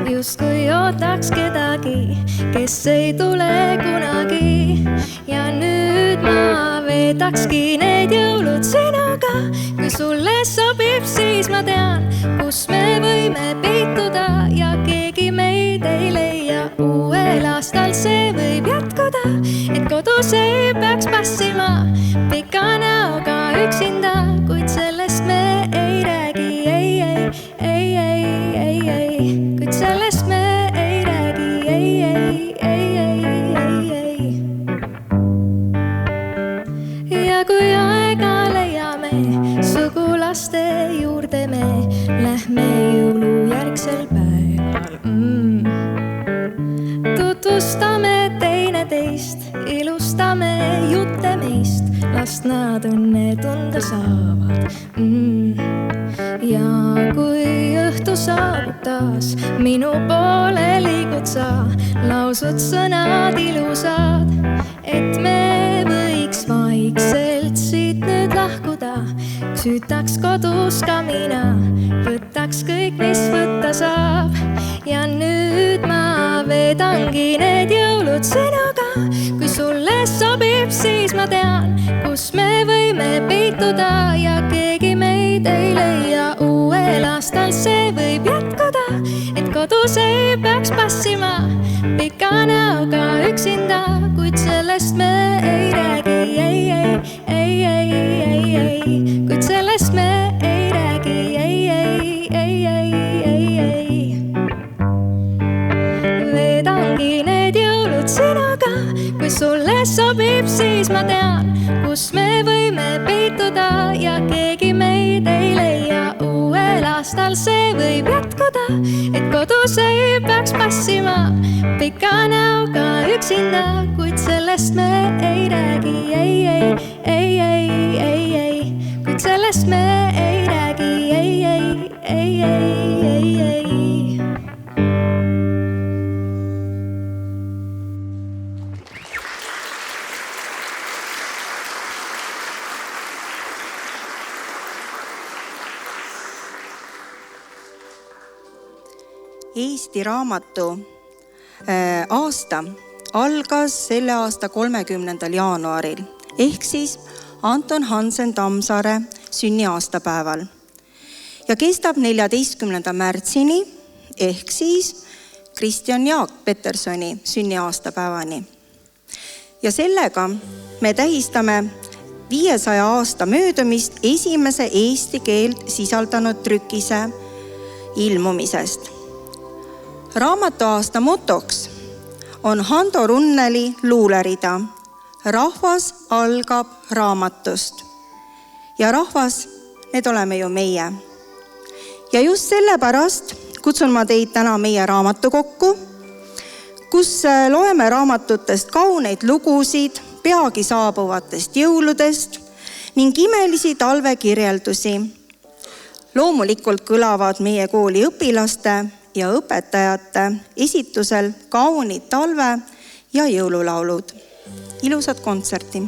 Justkui ootaks kedagi, kes ei tule kunagi. Ja nüüd ma veedakski need jõulud sinuga. Kui sulle sobib, siis ma tean, kus me võime peituda. Ja keegi meid ei leia, uuel aastal see võib jätkuda. Et kodus ei peaks passima pika näoga üksinda. Kuid sellest me ei räägi, kuid sellest me ei räägi, Ja kui aega leiame, sugulaste juurde me lähme jõulujärgsel päeval. Tutvustame teineteist, ilustame jutte meist, last nad õnne tunda saavad. Ja kui õhtu saabub taas, minu poole liigud sa, lausud sõnad ilusad, et me võiks vaikselt siit nüüd lahkuda. Süütaks kodus ka mina, võtaks kõik, mis võtta saab. Ja nüüd ma veedangi need jõulud sinuga. Kui sulle sobib, siis ma tean, kus me võime peituda. Ja keegi meid ei leia, uuel aastal see võib jätkuda. Et kodus ei peaks passima pika näoga üksinda. Kuid sellest me ei räägi, kuid sellest me ei räägi, Veedangi need jõulud sinuga. Kui sulle sobib, siis ma tean, kus me võime peituda. Ja keegi meid ei leia, uuel aastal see võib jätkuda. Et kodus ei peaks passima pika näoga üksinda. Kuid sellest me ei räägi, kuid sellest me ei räägi, Eesti raamatu aasta algas selle aasta 30. jaanuaril ehk siis Anton Hansen Tammsaare sünniaastapäeval ja kestab 14. märtsini ehk siis Kristjan Jaak Petersoni sünniaastapäevani. Ja sellega me tähistame 500 aasta möödumist esimese eesti keelt sisaldanud trükise ilmumisest. Raamatuaasta motoks on Hando Runneli luulerida Rahvas algab raamatust. Ja rahvas, need oleme ju meie. Ja just sellepärast kutsun ma teid täna meie raamatu kokku, kus loeme raamatutest kauneid lugusid peagi saabuvatest jõuludest ning imelisi talvekirjeldusi. Loomulikult kõlavad meie kooli õpilaste ja õpetajate esitusel kaunid talve- ja jõululaulud. Ilusat kontserti!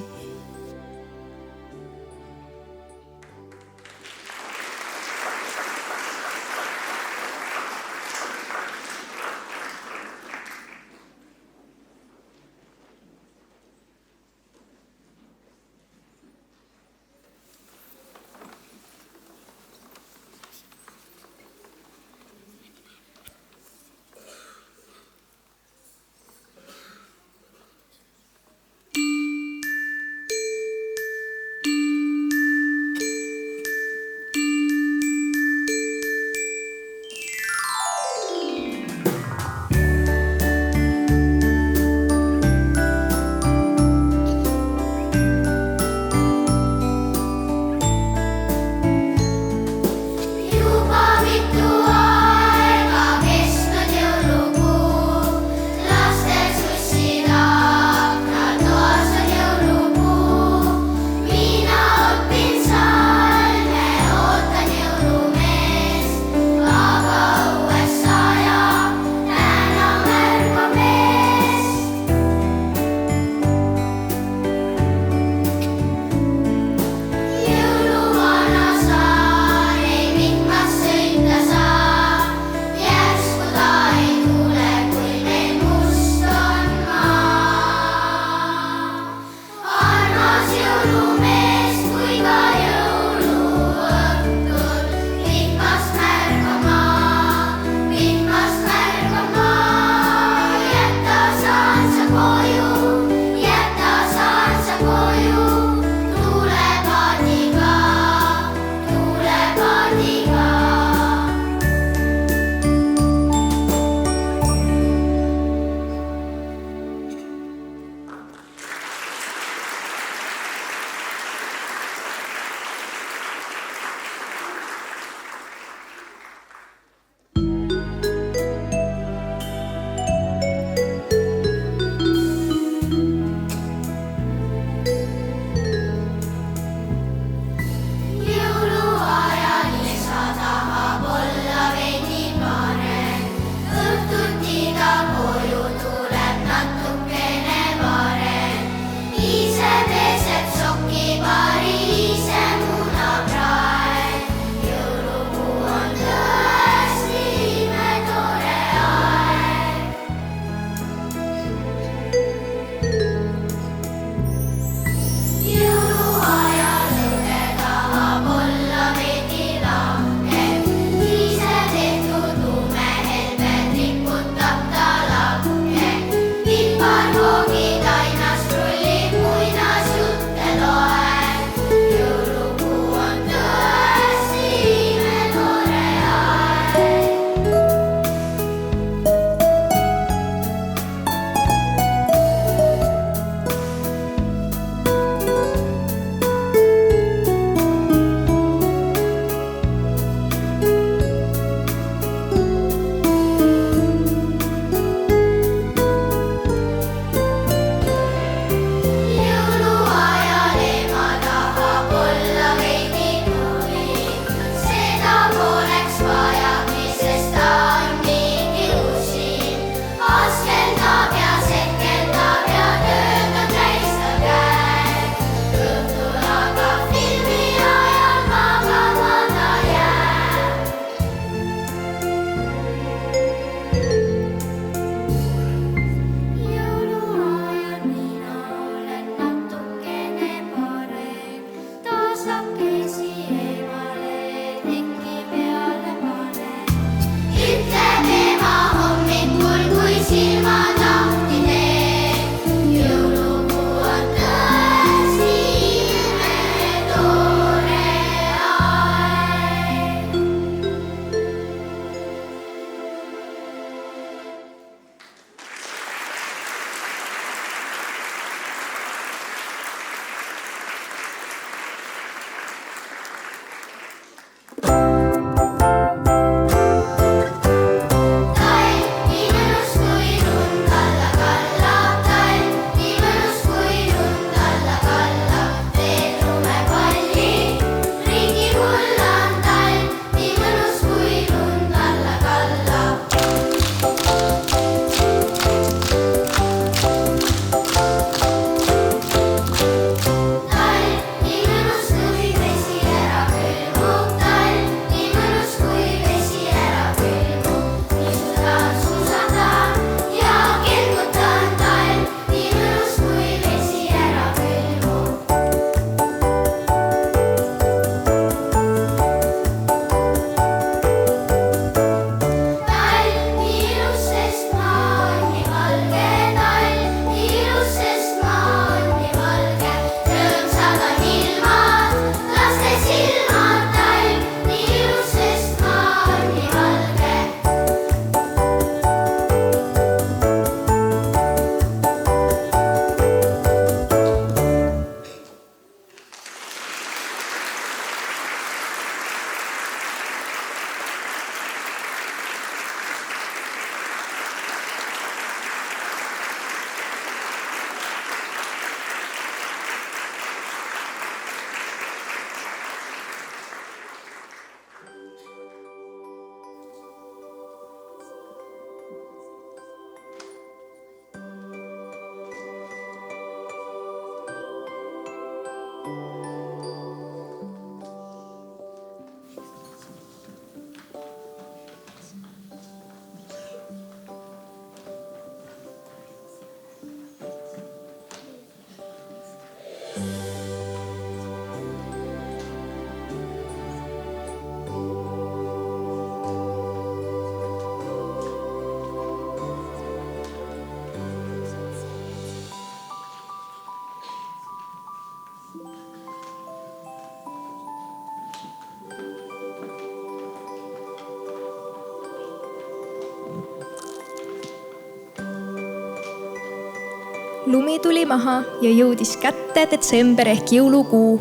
lumi tuli maha ja jõudis kätte detsember ehk jõulukuu.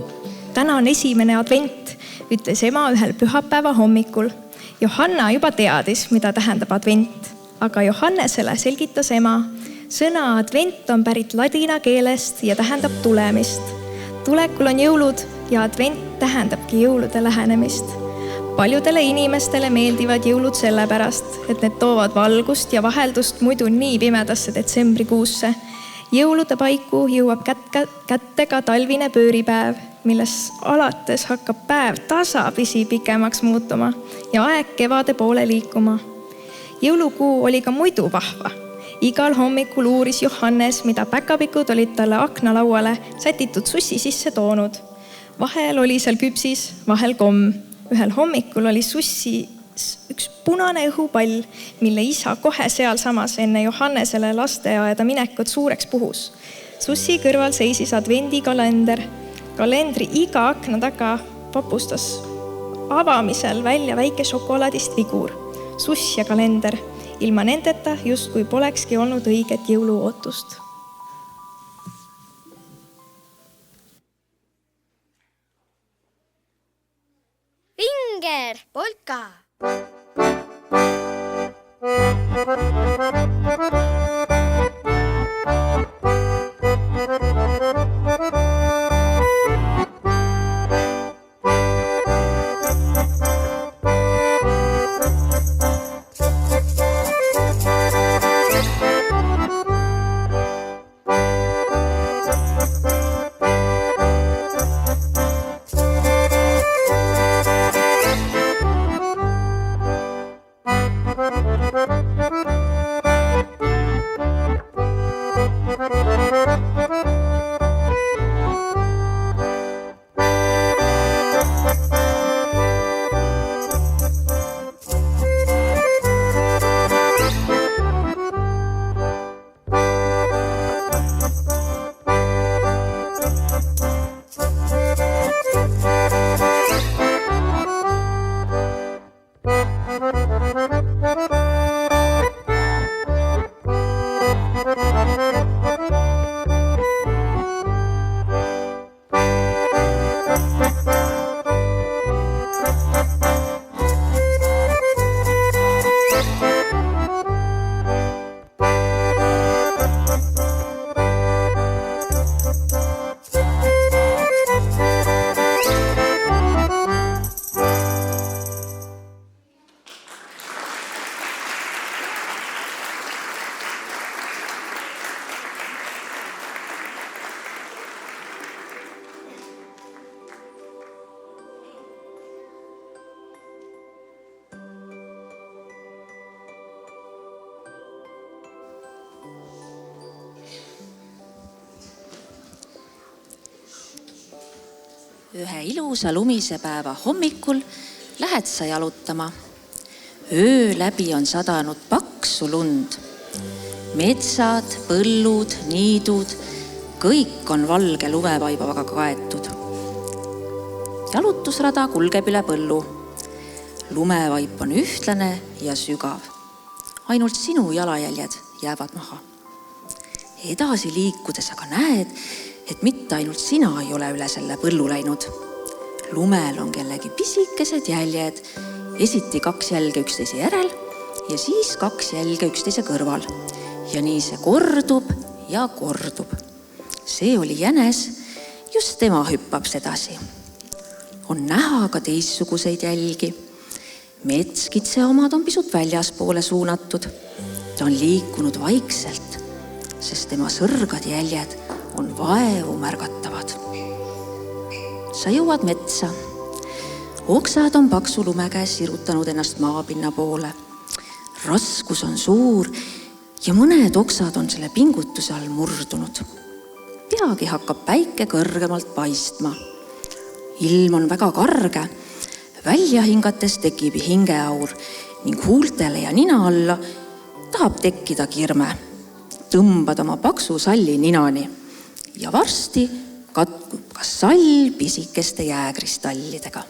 Täna on 1. advent, ütles ema ühel pühapäeva hommikul. Johanna juba teadis, mida tähendab advent, aga Johannesele selgitas ema. Sõna advent on pärit ladina keelest ja tähendab tulemist. Tulekul on jõulud ja advent tähendabki jõulude lähenemist. Paljudele inimestele meeldivad jõulud sellepärast, et need toovad valgust ja vaheldust muidu nii pimedasse detsembrikuusse. Jõulude paiku jõuab kätte ka talvine pööripäev, milles alates hakkab päev tasapisi pikemaks muutuma ja aeg kevade poole liikuma. Jõulukuu oli ka muidu vahva. Igal hommikul uuris Johannes, mida päkapikud olid talle aknalauale sätitud sussi sisse toonud. Vahel oli seal küpsis, vahel komm. Ühel hommikul oli sussi üks punane õhupall, mille isa kohe sealsamas enne Johannesele lasteaeda minekut suureks puhus. Sussi kõrval seisis advendikalender. Kalendri iga akna taga papustas avamisel välja väike šokolaadist vigur. Suss ja kalender. Ilma nendeta justkui polekski olnud õiget jõuluootust. Finger, polka. Ühe ilusa lumise päeva hommikul lähed sa jalutama. Öö läbi on sadanud paksu lund. Metsad, põllud, niidud, kõik on valge lumevaibaga kaetud. Jalutusrada kulgeb üle põllu. Lumevaip on ühtlane ja sügav. Ainult sinu jalajäljed jäävad maha. Edasi liikudes aga näed, et mitte ainult sina ei ole üle selle põllu läinud. Lumel on kellegi pisikesed jäljed, esiti 2 jälge üksteise järel ja siis 2 jälge üksteise kõrval. Ja nii see kordub ja kordub. See oli jänes, just tema hüppab sedasi. On näha ka teistsuguseid jälgi. Metskitse omad on pisut väljaspoole suunatud. Ta on liikunud vaikselt, sest tema sõrgad jäljed on vaevu märgatavad. Sa jõuad metsa. Oksad on paksu lume käes sirutanud ennast maapinna poole. Raskus on suur ja mõned oksad on selle pingutuse all murdunud. Peagi hakkab päike kõrgemalt paistma. Ilm on väga karge. Välja hingates tekib hingeaur ning huultele ja nina alla tahab tekkida kirme. Tõmbad oma paksu salli ninani ja varsti katkub ka sall pisikeste jääkristallidega.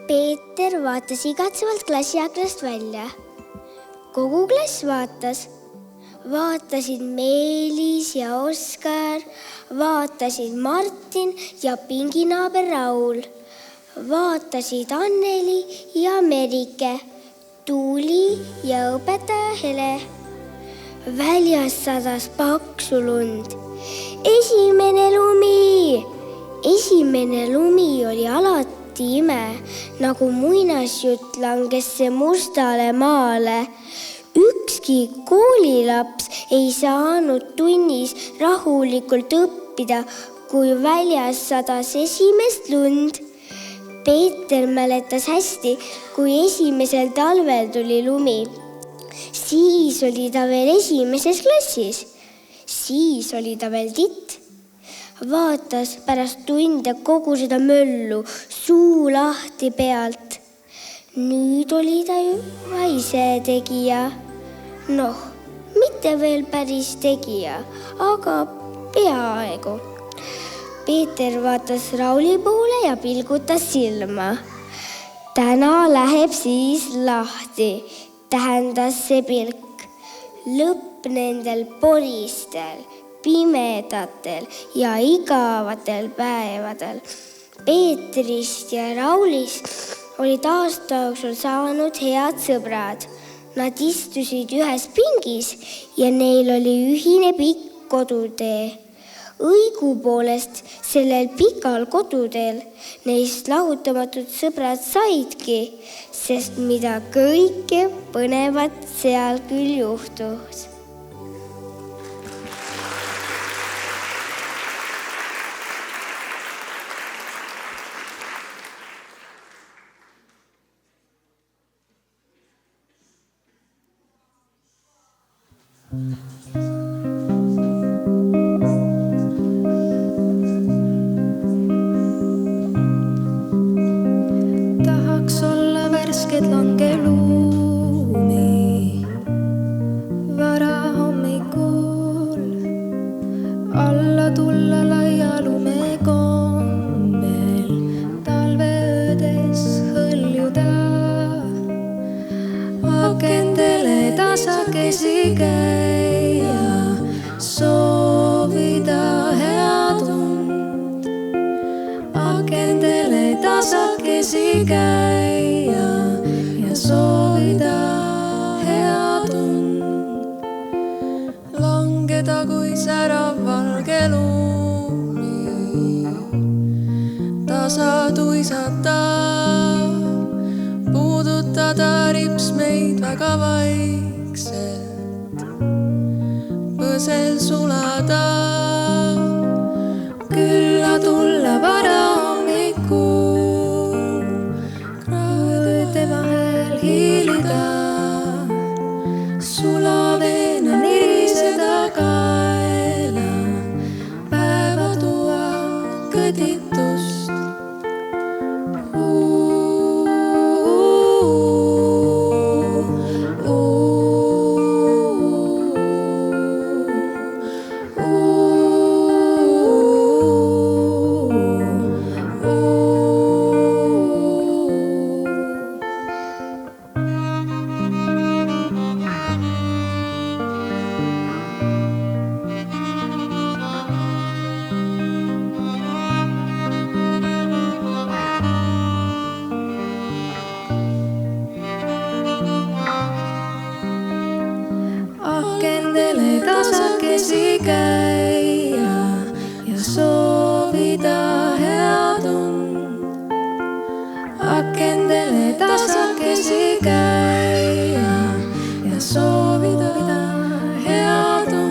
Peeter vaatas igatsevalt klassiaknast välja. Kogu klass vaatas. Vaatasid Meelis ja Oskar, vaatasid Martin ja pinginaaber Raul, vaatasid Anneli ja Merike, Tuuli ja õpetaja Hele. Väljas sadas paksu lund. Esimene lumi oli alati ime, nagu muinasjutt langes see mustale maale. Ükski koolilaps ei saanud tunnis rahulikult õppida, kui väljas sadas esimest lund. Peeter mäletas hästi, kui esimesel talvel tuli lumi. Siis oli ta veel esimeses klassis. Siis oli ta veel titt. Vaatas pärast tunde kogu seda möllu suu lahti pealt. Nüüd oli ta juba ise tegija. Noh, mitte veel päris tegija, aga peaaegu. Peeter vaatas Rauli poole ja pilgutas silma. Täna läheb siis lahti, tähendas see pilk. Lõpp nendel poristel, pimedatel ja igavatel päevadel. Peetrist ja Raulist olid aasta jooksul saanud head sõbrad. Nad istusid ühes pingis ja neil oli ühine pikk kodutee. Õigupoolest sellel pikal koduteel neist lahutamatud sõbrad saidki, sest mida kõike põnevat seal küll juhtus. Tahaks olla värsked langeluumi varahommikul, alla tulla laia lumekombel, talveöödes hõljuda, akendele tasakesi käia, soovida head und. Akendele tasakesi käia ja soovida head und. Langeda kui särav valge lumi, tasa tuisata, puudutada ripsmeid väga vaikselt, põsel sulada, külla tulla varahommikul, kraede vahel hiilida, sulaveena niriseda kaela, päeva tuua kõditust. Akendele tasakesi käia ja soovida head und. Akendele tasakesi käia ja soovida head und.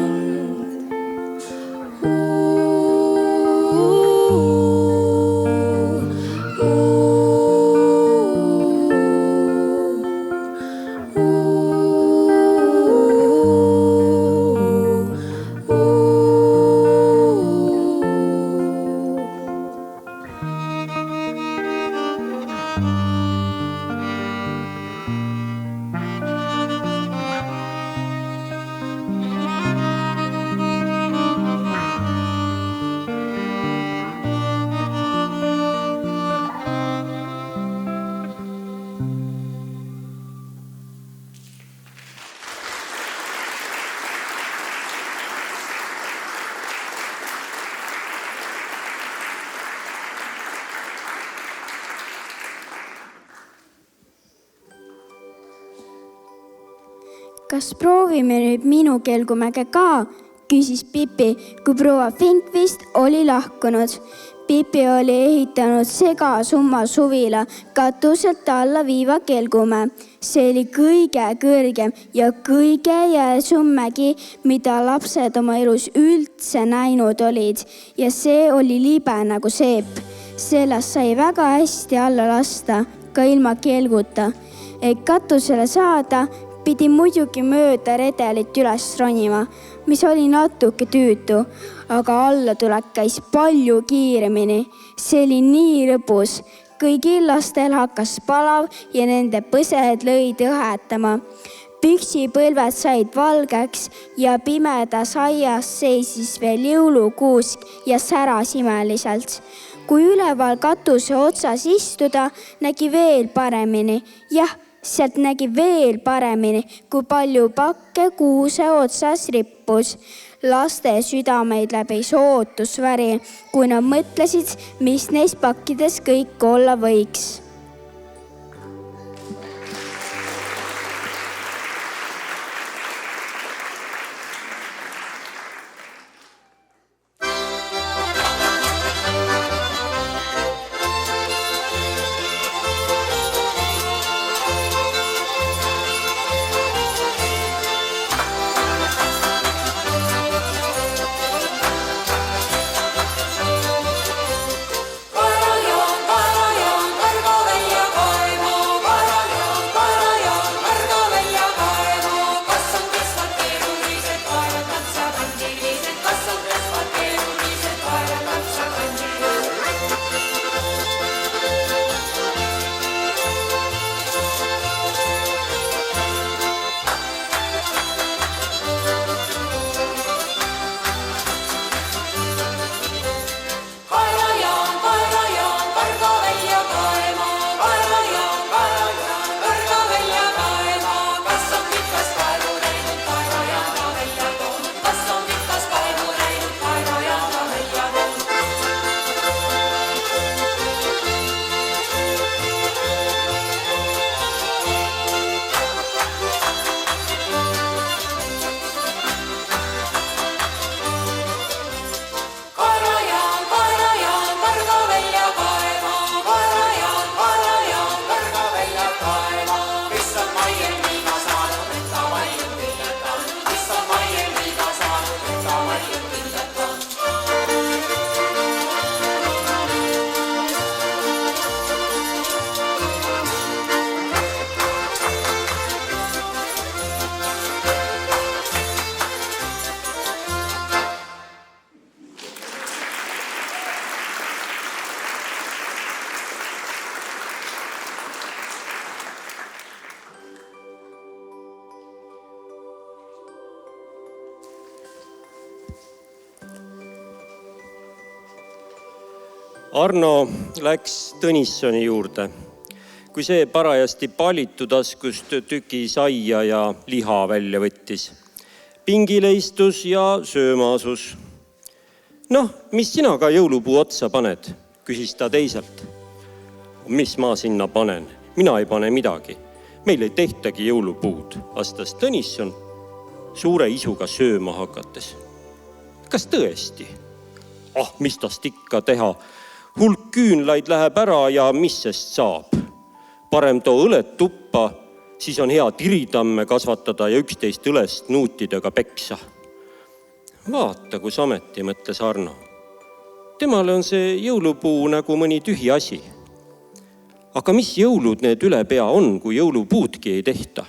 kas proovime nüüd minu kelgumäge ka, küsis Pipi, kui proua Finkvist oli lahkunud. Pipi oli ehitanud segasumma suvila katuselt alla viiva kelgumäe. See oli kõige kõrgem ja kõige jääsum mägi, mida lapsed oma elus üldse näinud olid. Ja see oli libe nagu seep. Sellest sai väga hästi alla lasta, ka ilma kelguta. Et katusele saada, pidi muidugi mööda redelit üles ronima, mis oli natuke tüütu, aga allatulek käis palju kiiremini. See oli nii lõbus. Kõigil lastel hakkas palav ja nende põsed lõid õhetama. Püksipõlved said valgeks ja pimedas aias seisis veel jõulukuusk ja säras imeliselt. Kui üleval katuse otsas istuda, nägi veel paremini. Jah, sealt nägi veel paremini, kui palju pakke kuuse otsas rippus. Laste südameid läbis ootusväri, kui nad mõtlesid, mis neis pakkides kõik olla võiks. Arno läks Tõnissoni juurde, kui see parajasti pallitu taskust tüki saia ja liha välja võttis. Pingile istus ja sööma asus. Noh, mis sina ka jõulupuu otsa paned, küsis ta teisalt. Mis ma sinna panen? Mina ei pane midagi. Meil ei tehtagi jõulupuud, vastas Tõnisson suure isuga sööma hakates. Kas tõesti? Mis tast ikka teha? Hulk küünlaid läheb ära ja mis sest saab? Parem too õled tuppa, siis on hea tiritamme kasvatada ja 11 õlest nuutidega peksa. Vaata, kus ameti, mõtles Arno. Temale on see jõulupuu nagu mõni tühi asi. Aga mis jõulud need üle pea on, kui jõulupuudki ei tehta?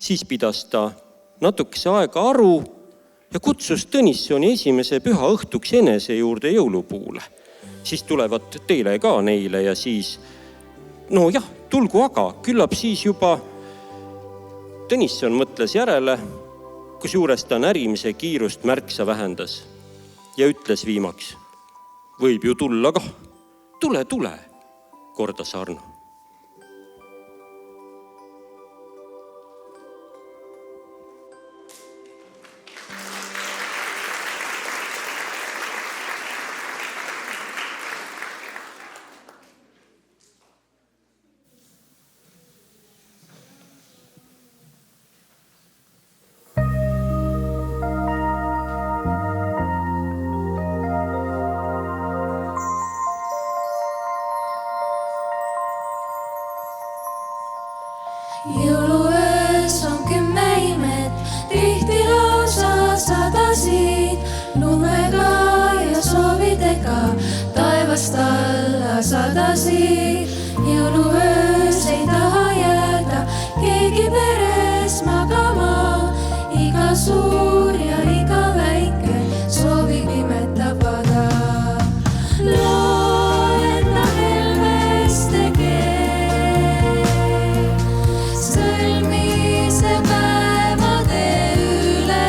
Siis pidas ta natukese aega aru ja kutsus Tõnissoni esimese püha õhtuks enese juurde jõulupuule. Siis tulevad teile ka neile ja siis, no jah, tulgu aga, küllap siis juba. Tõnisson mõtles järele, kusjuures ta närimise kiirust märksa vähendas ja ütles viimaks, võib ju tulla kah, tule, kordas Arno. soovidega taevast alla sadasi. Jõuluöös ei taha jääda keegi peres magama. Iga suur ja iga väike soovib imet tabada. Loo enda helmeste keel, sõlmise päevade üle.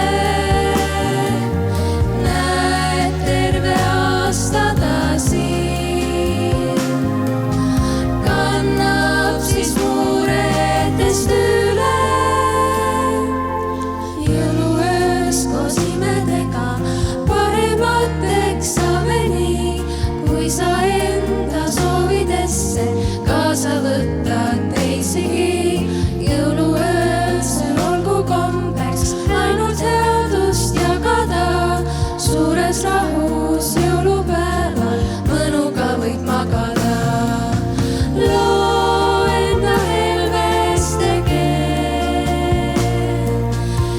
Näed terve aasta ta siin, kannab siis muredest üle. Jõuluöös koos imedega paremateks saame nii, kui sa enda soovidesse kaasa võtad teisigi. Jõuluöösel olgu kombeks ainult headust jagada. Suures rahus jõulupäeval mõnuga võid magada. Loo enda helmeste keel,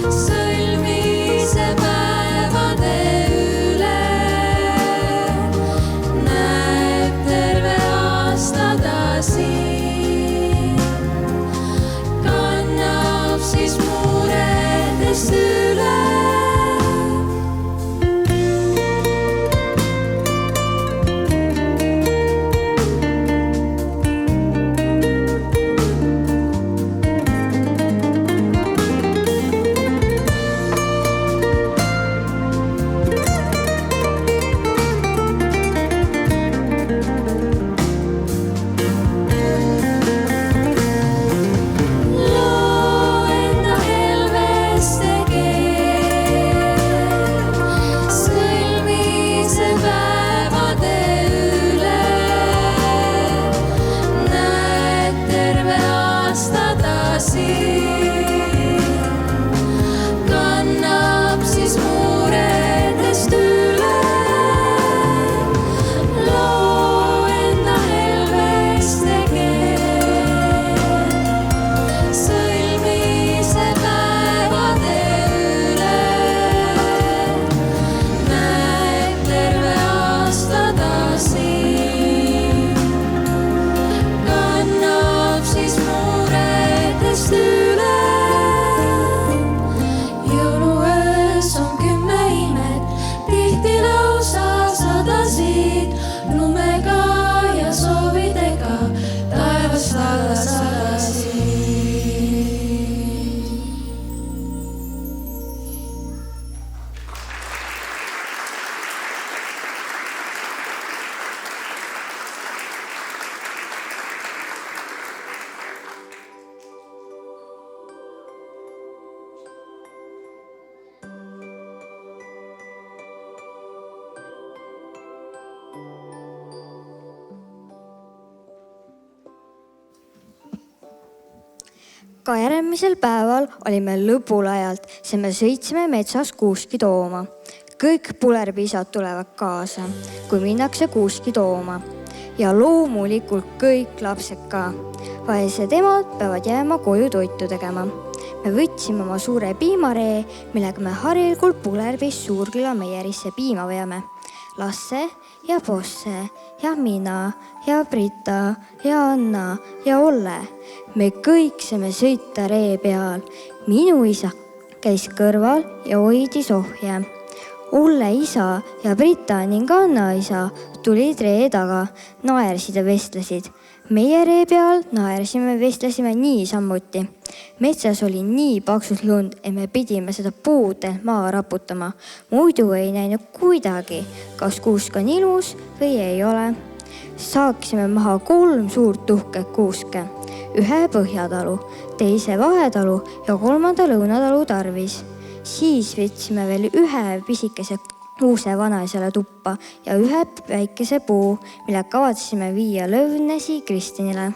sõlmise päevade üle. Näeb terve aasta ta siin, kannab siis muredest üle. Loo enda helmeste keel, sõlmise päevade üle. Näed terve aasta ta siin, kannab siis muredest üle. Loo enda helmeste keel, sõlmise päevade üle. Näeb terve aasta ta siin, kannab siis muredest üle. Jõuluöös on 10 imet, tihti lausa sadasid. Lumega ja soovidega taevast alla sadasid. Ka järgmisel päeval olime lõbulajalt, sest me sõitsime metsas kuuski tooma. Kõik pulerpisad tulevad kaasa, kui minnakse kuuski tooma. Ja loomulikult kõik lapsed ka. Vaesed emad peavad jääma koju toitu tegema. Me võtsime oma suure piimaree, millega me harilikult pulerbis Suurküla meierisse piima veame. Lasse ja Bosse ja mina ja Brita ja Anna ja Olle. Me kõik saime sõita ree peal. Minu isa käis kõrval ja hoidis ohje. Olle isa ja Brita ning Anna isa tulid ree taga, naersid ja vestlesid. Meie ree peal naersime, vestlesime niisamuti. Metsas oli nii paksult lund, et me pidime seda puudelt maa raputama. Muidu ei näinud kuidagi, kas kuusk on ilus või ei ole. Saaksime maha 3 suurt uhket kuuske. Ühe Põhjatalu, teise Vahetalu ja 3. Lõunatalu tarvis. Siis võtsime veel ühe pisikese kuuse vanaisale tuppa ja ühe väikese puu, mille kavatsime viia lõvnesi Kristinile.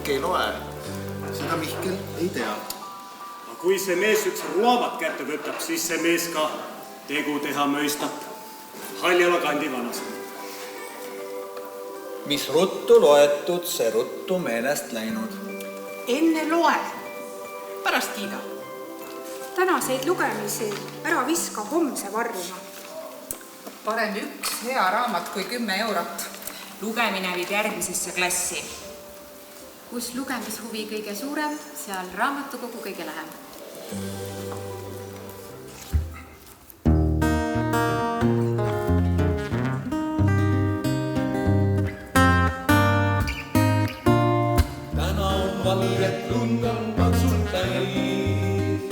kõik ei loe. Seda Mihkel ei tea. Kui see mees üks raamat kätte võtab, siis see mees ka tegu teha mõistab. Haljala kandi vanast. Mis ruttu loetud, see ruttu meelest läinud. Enne loe, pärast kiida. Tänaseid lugemisi ära viska homse varjuma. Parem üks hea raamat kui 10 eurot. Lugemine viib järgmisesse klassi. Kus lugemishuvi kõige suurem, seal raamatukogu kõige lähem. Täna on valget lund on paksult täis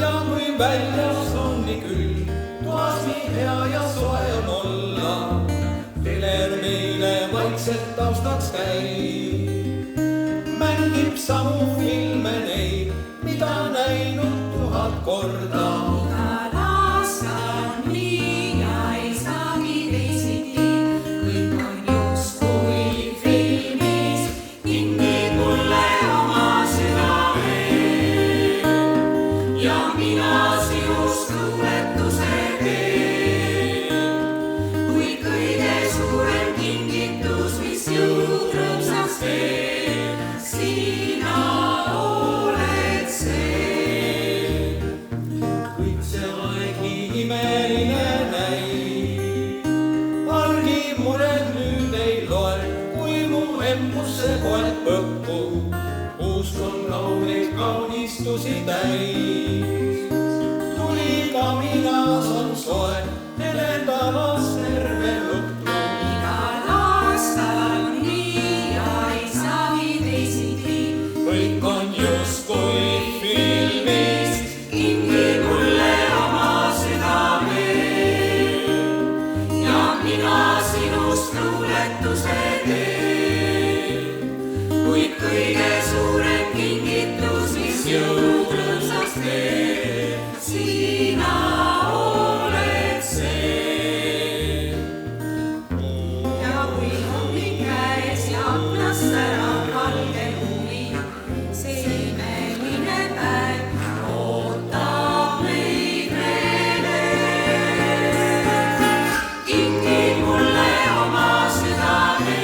ja kui väljas on nii küll, toas nii hea ja soe on olla. Teler meile vaikselt taustaks käib, mängib samu filme neid, mida näinud 1000 korda. Igal aastal on nii ja ei saagi teisiti, kõik on justkui filmis, kingib mulle oma südame ja mina sinust luuletuse teen. Kui kõige suurem kingitus, mis jõud rõõmsaks teeb, sina oled see. Kõik see aeg nii imeline näib, argi mured nüüd ei loe, kui mu emmusse koed põkku, usk on kauneid kaunistusi täis. Tuli kaminas on soe, nelendamas terve lõppu. Igal aastal on nii ja ei saagi teisiti, kõik on justkui filmis, kingib mulle oma südame ja mina sinust luuletuse teen. Kuid kõige suurem kingitus, mis jõud rõõmsaks teeb, sina oled see. Ja kui hommik käes ja aknast särab valge lumi, see imeline päev ootab meid veel. Kingib mulle oma südame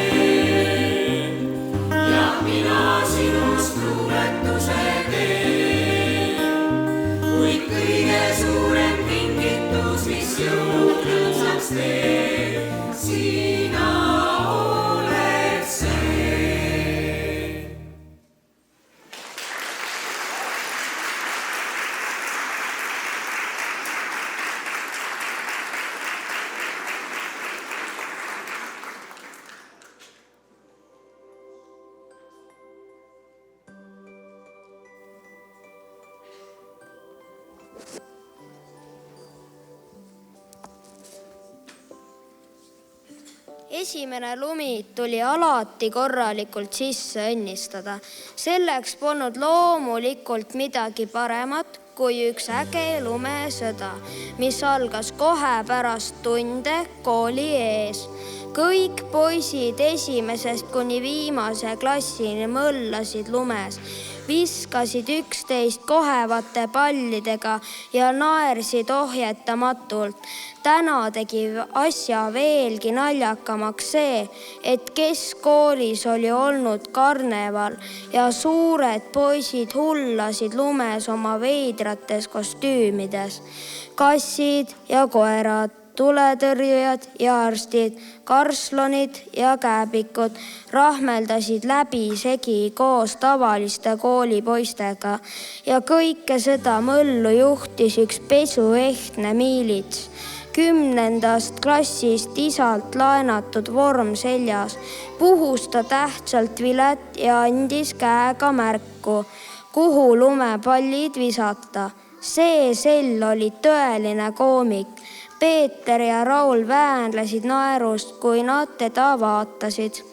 ja mina sinust luuletuse teen. Kuid kõige suurem kingitus, mis jõud rõõmsaks teeb, sina oled see. Esimene lumi tuli alati korralikult sisse õnnistada. Selleks polnud loomulikult midagi paremat kui üks äge lumesõda, mis algas kohe pärast tunde kooli ees. Kõik poisid esimesest kuni viimase klassini mõllasid lumes, viskasid üksteist kohevate pallidega ja naersid ohjetamatult. Täna tegi asja veelgi naljakamaks see, et keskkoolis oli olnud karneval ja suured poisid hullasid lumes oma veidrates kostüümides. Kassid ja koerad, tuletõrjujad ja arstid, karslonid ja kääbikud rahmeldasid läbisegi koos tavaliste koolipoistega ja kõike seda möllu juhtis üks pesuehtne miilits. 10. klassist isalt laenatud vorm seljas, puhus ta tähtsalt vilet ja andis käega märku, kuhu lumepallid visata. See sell oli tõeline koomik. Peeter ja Raul väänlesid naerust, kui nad teda vaatasid.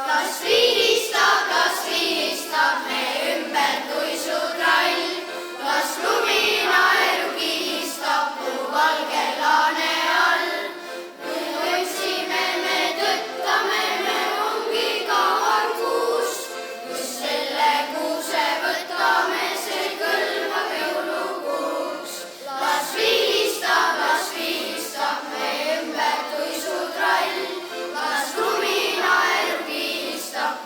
las vilistab me ümber tuisutrall, las luminaeru kihistab kuu valge laane all. kui otsime me tõttame, me ongi kaval kuus, kus selle kuuse võtame, see kõlbab jõulukuuks. las vilistab me ümber tuisutrall, las luminaeru kihistab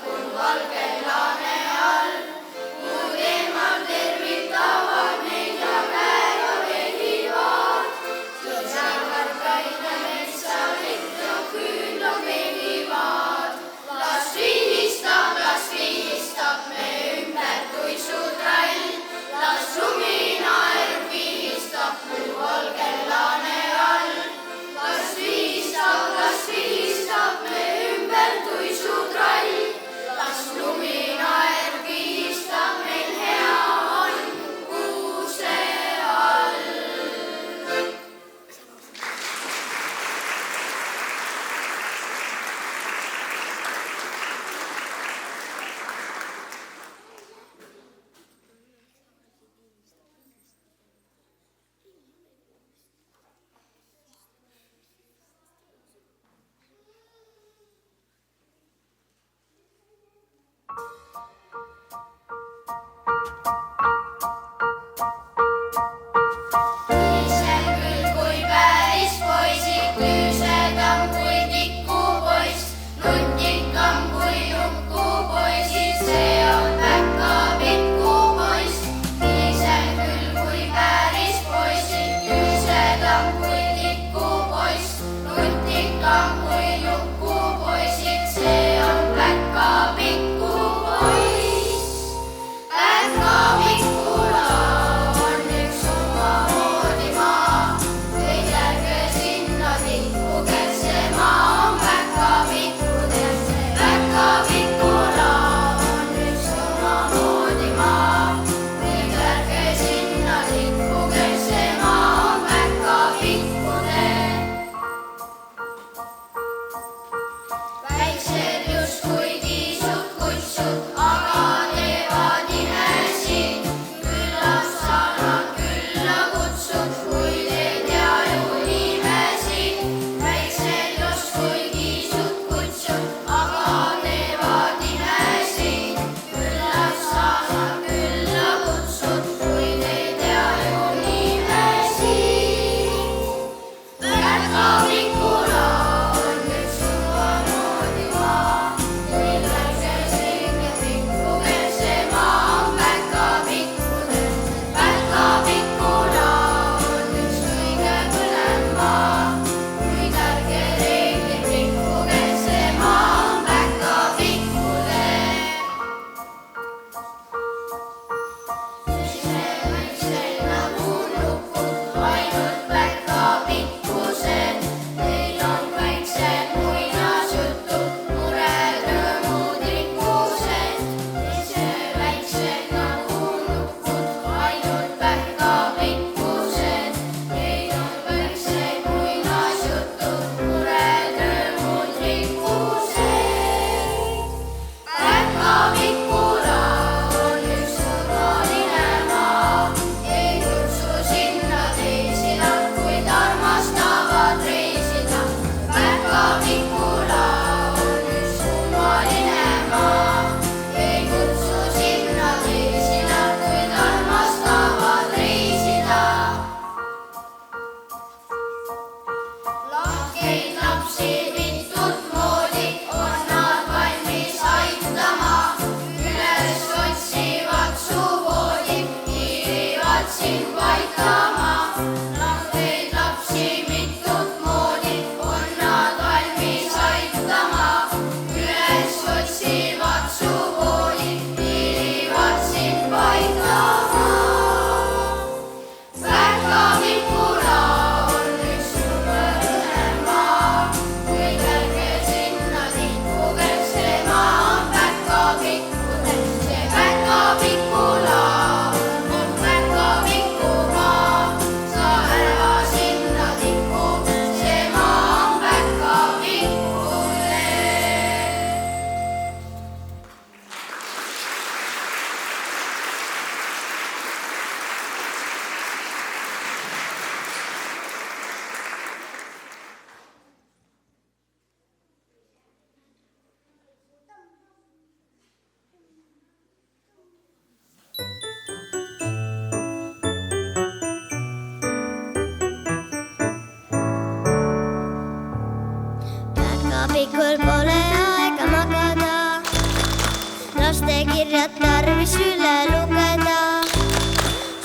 kirjad tarvis üle lugeda.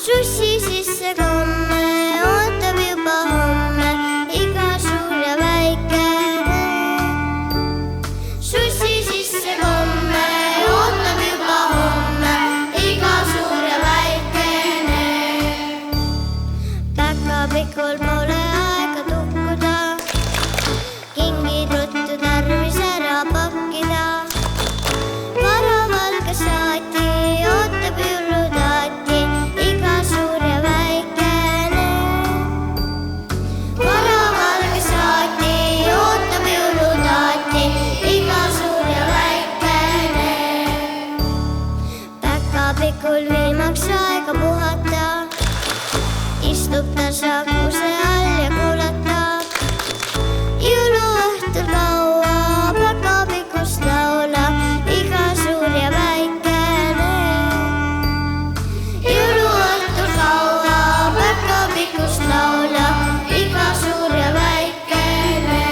Sussi sisse komme ootab juba homme iga suur ja väikene. Sussi sisse komme ootab juba homme iga suur ja väikene. Päkapikul pole aega tukkuda, kingid ruttu tarvis ära pakkida. Varavalge saati ootab jõulutaati iga suur ja väikene. Varavalge saati ootab jõulutaati iga suur ja väikene. Päkapikul viimaks aega puhata, istub ta sakuse all ja kuulatab jõuluõhtul kaua päkapikust laulab iga suur ja väikene. Jõuluõhtul kaua päkapikust laulab iga suur ja väikene.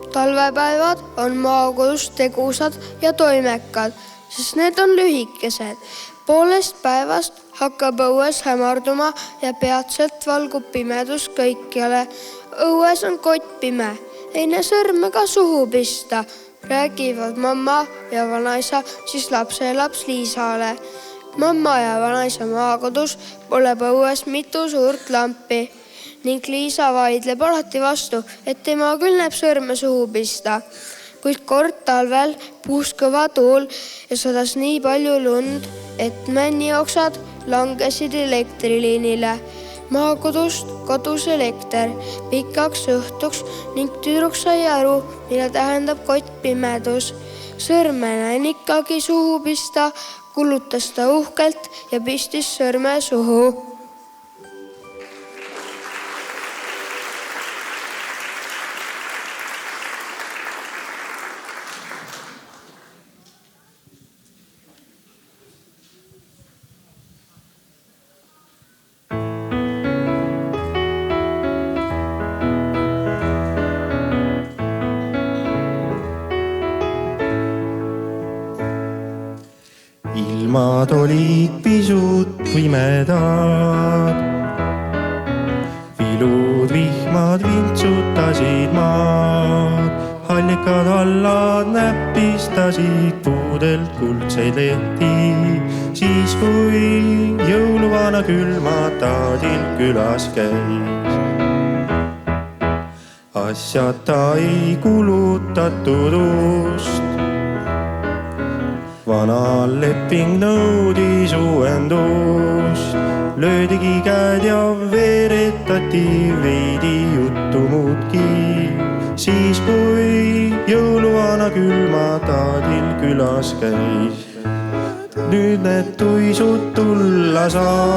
Talvepäevad on maakodus tegusad ja toimekad, sest need on lühikesed. Poolest päevast hakkab õues hämarduma ja peatselt valgub pimedus kõikjale. Õues on kott pime, ei näe sõrmega suhu pista, räägivad mamma ja vanaisa siis lapselaps Liisale. Mamma ja vanaisa maakodus pole õues mitu suurt lampi ning Liisa vaidleb alati vastu, et tema küll näeb sõrme suhu pista. Kuid kord talvel puhus kõva tuul ja sadas nii palju lund, et männioksad langesid elektriliinile. Maakodust kadus elekter pikaks õhtuks ning tüdruk sai aru, mida tähendab kott pimedus. Sõrme näin ikkagi suhu pista, kulutas ta uhkelt ja pistis sõrme suhu. Ilmad olid pisut pimedad, vilud vihmad vintsutasid maad, hallikad allad näppistasid puudelt kuldseid lehti, siis kui jõuluvana külmataadil külas käis. Asjata ei kulutatud ust, vana leping nõudis uuendust, löödigi käed ja veeretati veidi juttu muudki. Siis kui jõuluvana külmataadil külas käis, nüüd need tuisud tulla saavad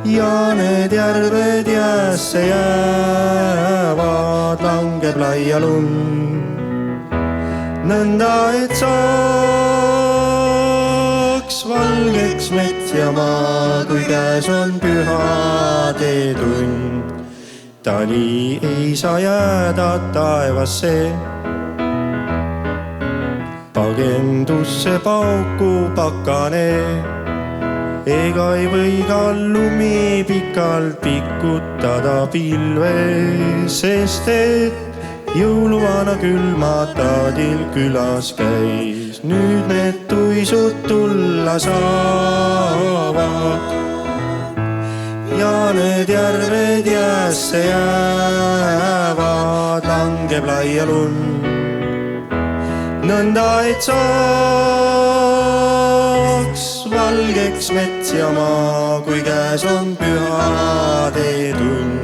ja need järved jäässe jäävad, langeb laia lund. Nõnda, et saaks valgeks mets ja maa, kui käes on pühade tund. Tali ei saa jääda taevasse, pagendusse pauku pakane, ega ei või ka lumi pikalt pikutada pilve, sest et jõuluvana külmataadil külas käis. Nüüd need tuisud tulla saavad ja need järved jäässe jäävad, langeb laia lund. nõnda et saaks valgeks mets ja maa, kui käes on pühade tund.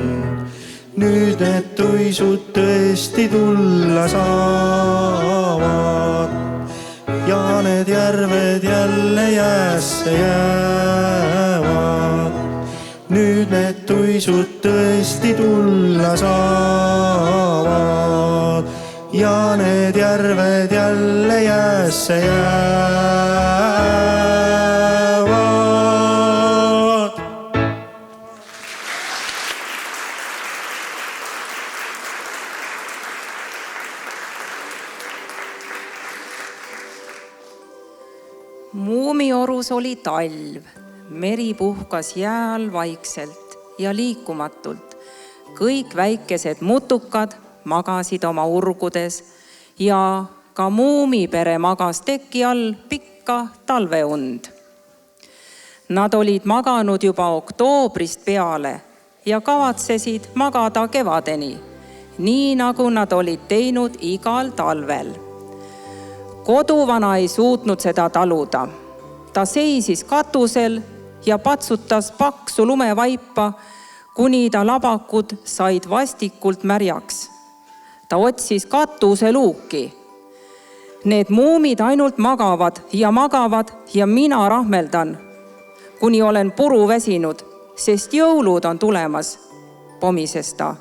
Nüüd need tuisud tõesti tulla saavad ja need järved jälle jäässe jäävad. Nüüd need tuisud tõesti tulla saavad ja need järved jälle jäässe jäävad. Muumiorus oli talv, meri puhkas jää all vaikselt ja liikumatult. Kõik väikesed mutukad magasid oma urgudes ja ka muumipere magas teki all pikka talveund. Nad olid maganud juba oktoobrist peale ja kavatsesid magada kevadeni, nii nagu nad olid teinud igal talvel. Koduvana ei suutnud seda taluda. Ta seisis katusel ja patsutas paksu lumevaipa, kuni ta labakud said vastikult märjaks. Ta otsis katuseluuki. Need muumid ainult magavad ja mina rahmeldan, kuni olen puru väsinud, sest jõulud on tulemas, pomises ta.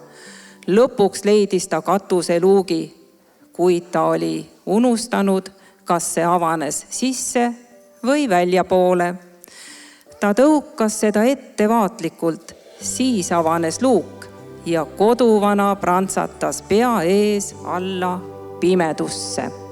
Lõpuks leidis ta katuseluugi, kuid ta oli unustanud, kas see avanes sisse või väljapoole. Ta tõukas seda ettevaatlikult, siis avanes luuk ja koduvana prantsatas pea ees alla pimedusse.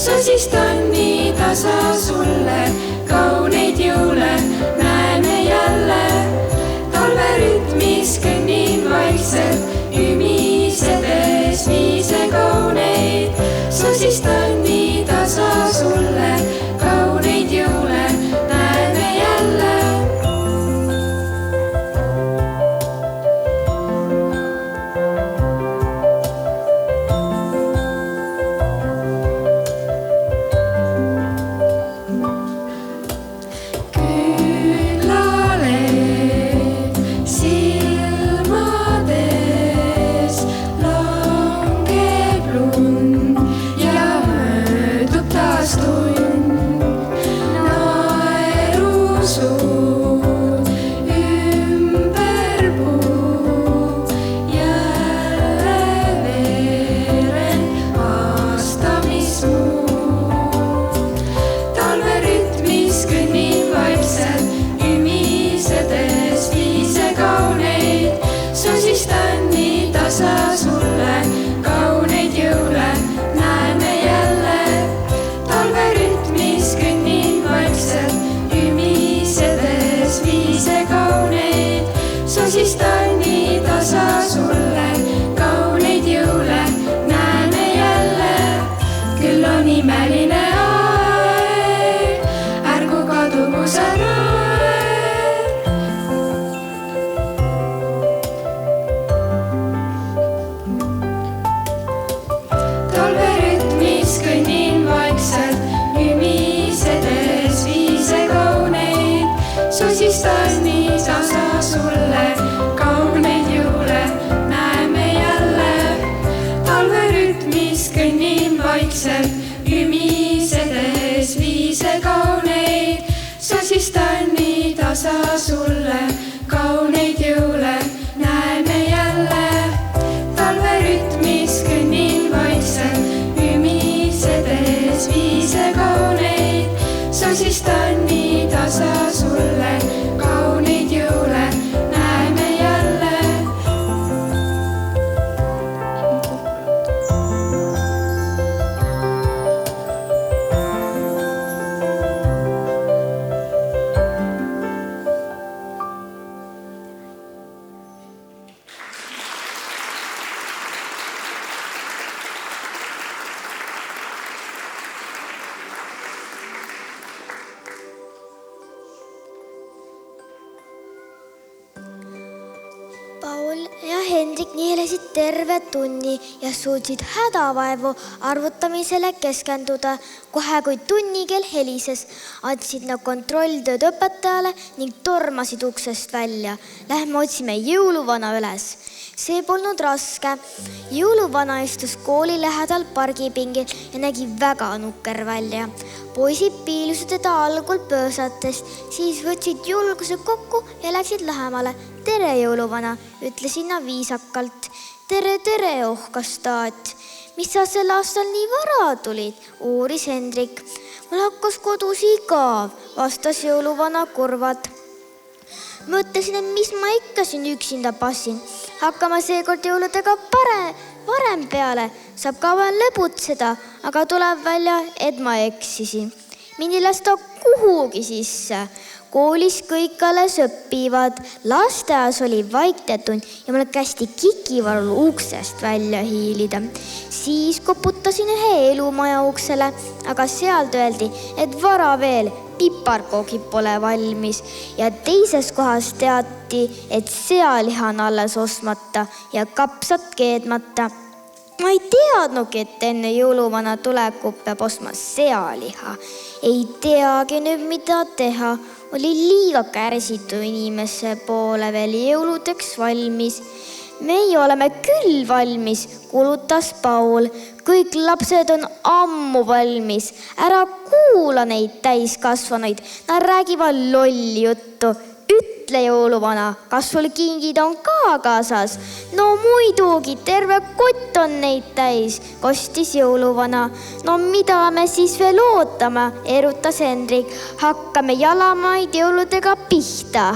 Sosistan nii tasa sulle, kauneid jõule näeme jälle. Talverütmis kõnnin vaikselt, ümisedes viise kauneid. Sosistan nii tasa sulle, kauneid jõule näeme jälle. tasa sulle, kauneid jõule näeme jälle. Talverütmis kõnnin vaikselt, ümisedes viise kauneid. Sosistan nii tasa sulle, kauneid jõule näeme jälle. Paul ja Hendrik nielesid terve tunni ja suutsid hädavaevu arvutamisele keskenduda. Kohe kui tunnikell helises, andsid nad kontrolltööd õpetajale ning tormasid uksest välja. Lähme otsime jõuluvana üles. See polnud raske. Jõuluvana istus kooli lähedal pargipingil ja nägi väga nukker välja. Poisid piilusid teda algul pöösatest, siis võtsid julguse kokku ja läksid lähemale. Tere, jõuluvana, ütlesin nad viisakalt. Tere, tere, ohkas taat. Mis sa sel aastal nii vara tulid, uuris Hendrik. Mul hakkas kodus igav, vastas jõuluvana kurvad. Mõtlesin, et mis ma ikka siin üksinda passin. Hakkame seekord jõuludega varem peale, saab kauem lõbutseda, aga tuleb välja, et ma eksisin. Mind ei lasta kuhugi sisse. Koolis kõik alles õppivad. Lasteaias oli vaiktetund ja mul kästi kikivarul uksest välja hiilida. Siis koputasin ühe elumaja uksele, aga sealt öeldi, et vara veel, piparkoogid pole valmis. Ja teises kohas teati, et sealiha on alles ostmata ja kapsad keedmata. Ma ei teadnudki, et enne jõuluvana tulekut peab ostma sealiha. Ei teagi nüüd, mida teha. Oli liiga kärsitu inimese poole veel jõuludeks valmis. Meie oleme küll valmis, kulutas Paul. Kõik lapsed on ammu valmis. Ära kuula neid täiskasvanuid. Nad räägivad lolli juttu. Ütle, jõuluvana, kas sul kingid on ka kaasas? No muidugi, terve kott on neid täis, kostis jõuluvana. No mida me siis veel ootame, erutas Hendrik. Hakkame jalamaid jõuludega pihta.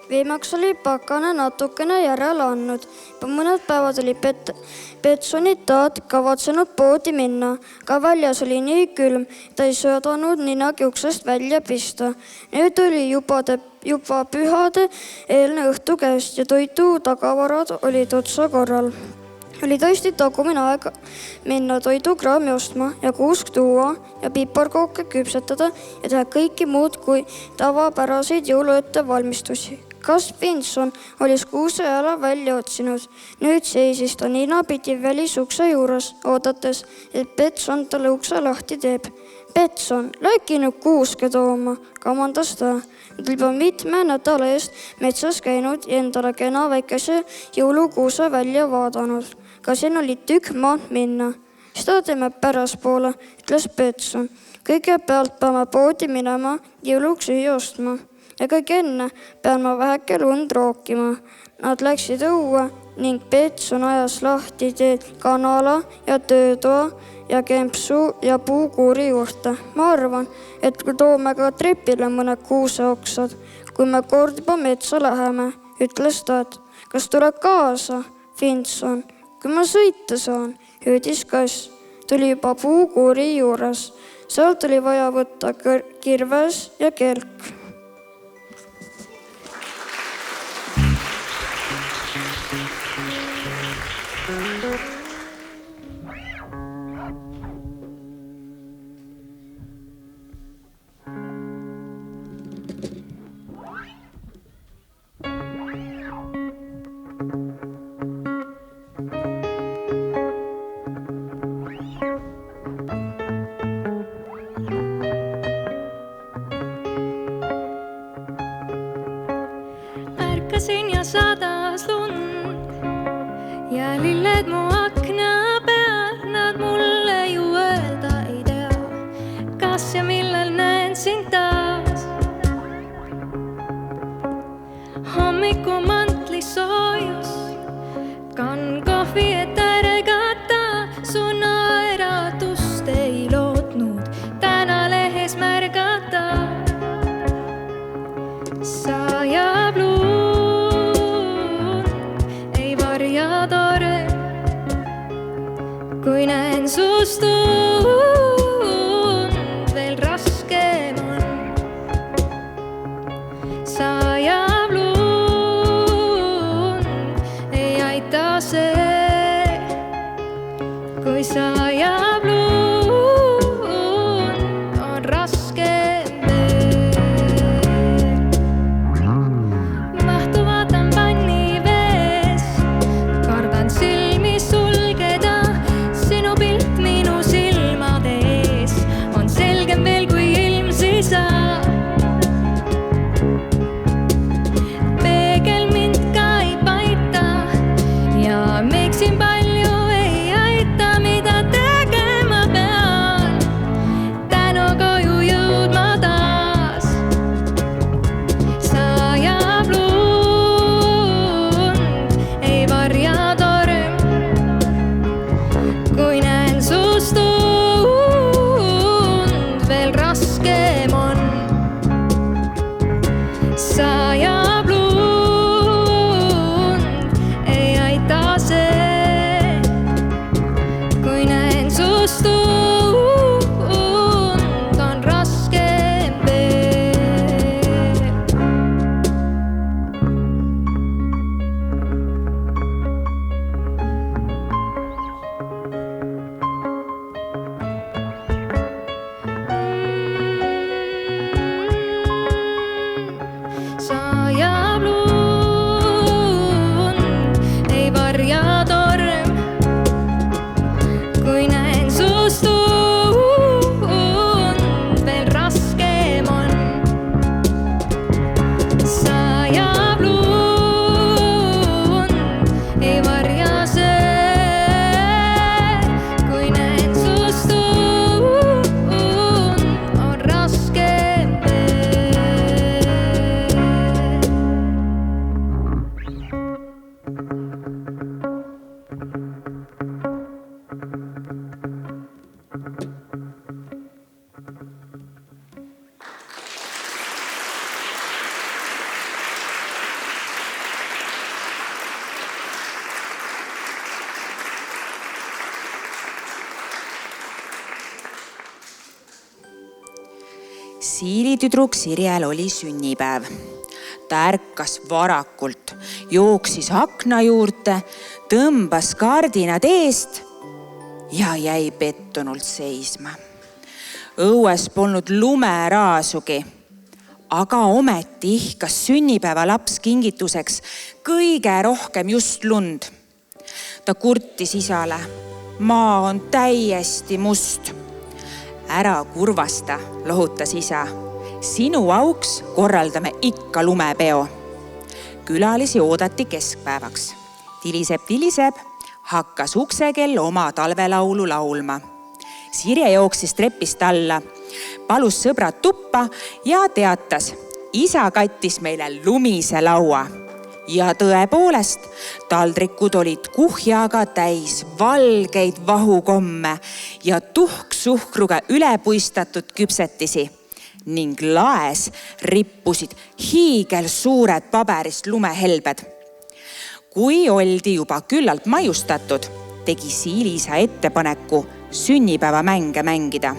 Viimaks oli pakane natukene järele andnud. Mõned päevad oli Betsonid taad kavatsenud poodi minna. Ka väljas oli nii külm, ta ei söödanud ninagi uksest välja pista. Nüüd oli juba pühade eelne õhtu käest ja toitu tagavarad olid otsa korral. Oli tõesti tagumine aeg minna toidukraami ostma ja kuusk tuua ja piparkooke küpsetada ja teha kõiki muud kui tavapäraseid jõuluette valmistusi. Kas Finson oli kuuse jala välja otsinud. Nüüd seisis ta ninapidi välisukse juures, oodates, et Betson talle ukse lahti teeb. Betson, läki nüüd kuuske tooma, kamandas ta. Nad juba mitme nädala eest metsas käinud ja endale kena väikese jõulukuuse välja vaadanud. Ka siin oli tükk maad minna. Seda teeme päraspoole, ütles Betson. Kõigepealt peame poodi minema jõuluks süüa ostma. Ja kõik enne pean ma väheke lund rookima. Nad läksid õue ning Betson ajas lahti teed kanala ja töötoa ja kempsu ja puukuuri juurde. Ma arvan, et toome ka trepile mõned kuuseoksad, kui me kord juba metsa läheme, ütles ta, et kas tuleb kaasa, Finson? Kui ma sõita saan, hüüdis kass. Tuli juba puukuuri juures. Sealt oli vaja võtta kirves ja kelk. Ärkasin ja sadas lund ja lilled mu akna peal, nad mulle ju öelda ei tea, kas ja millal näen sind taas. Hommikumantli soojus, kann kohvi, et ärgata, su naeratust ei lootnud täna lehes märgata. Sajab lund, ei varja tore, kui näen sust und, veel raskem on. Sajab lund, ei aita see, kui sajab lund, on raskem veel. Mahtu vaatan panni vees, kardan silmi sulgeda, sinu pilt minu silmade ees on selgem veel kui ilm sisa. Peegel mind ka ei paita ja meksin palju ei aita, mida tegema pean, tänu koju jõudma taas. Sajab lund, ei varja torm, kui näen sust und, veel raskem on. Sajab lund, ei aita see, Siilitüdruk Sirjel oli sünnipäev. Ta ärkas varakult, jooksis akna juurde, tõmbas kardinad eest ja jäi pettunult seisma. Õues polnud lumeraasugi, aga ometi ihkas sünnipäeva laps kingituseks kõige rohkem just lund. Ta kurtis isale, maa on täiesti must. Ära kurvasta, lohutas isa. Sinu auks korraldame ikka lumepeo. Külalisi oodati keskpäevaks. Tiliseb, hakkas uksekell oma talvelaulu laulma. Sirje jooksis trepist alla, palus sõbrad tuppa ja teatas, isa kattis meile lumise laua. Ja tõepoolest, taldrikud olid kuhjaga täis valgeid vahukomme ja tuhksuhkruga ülepuistatud küpsetisi ning laes rippusid hiigelsuured paberist lumehelbed. Kui oldi juba küllalt maiustatud, tegi Siili-isa ettepaneku sünnipäevamänge mängida.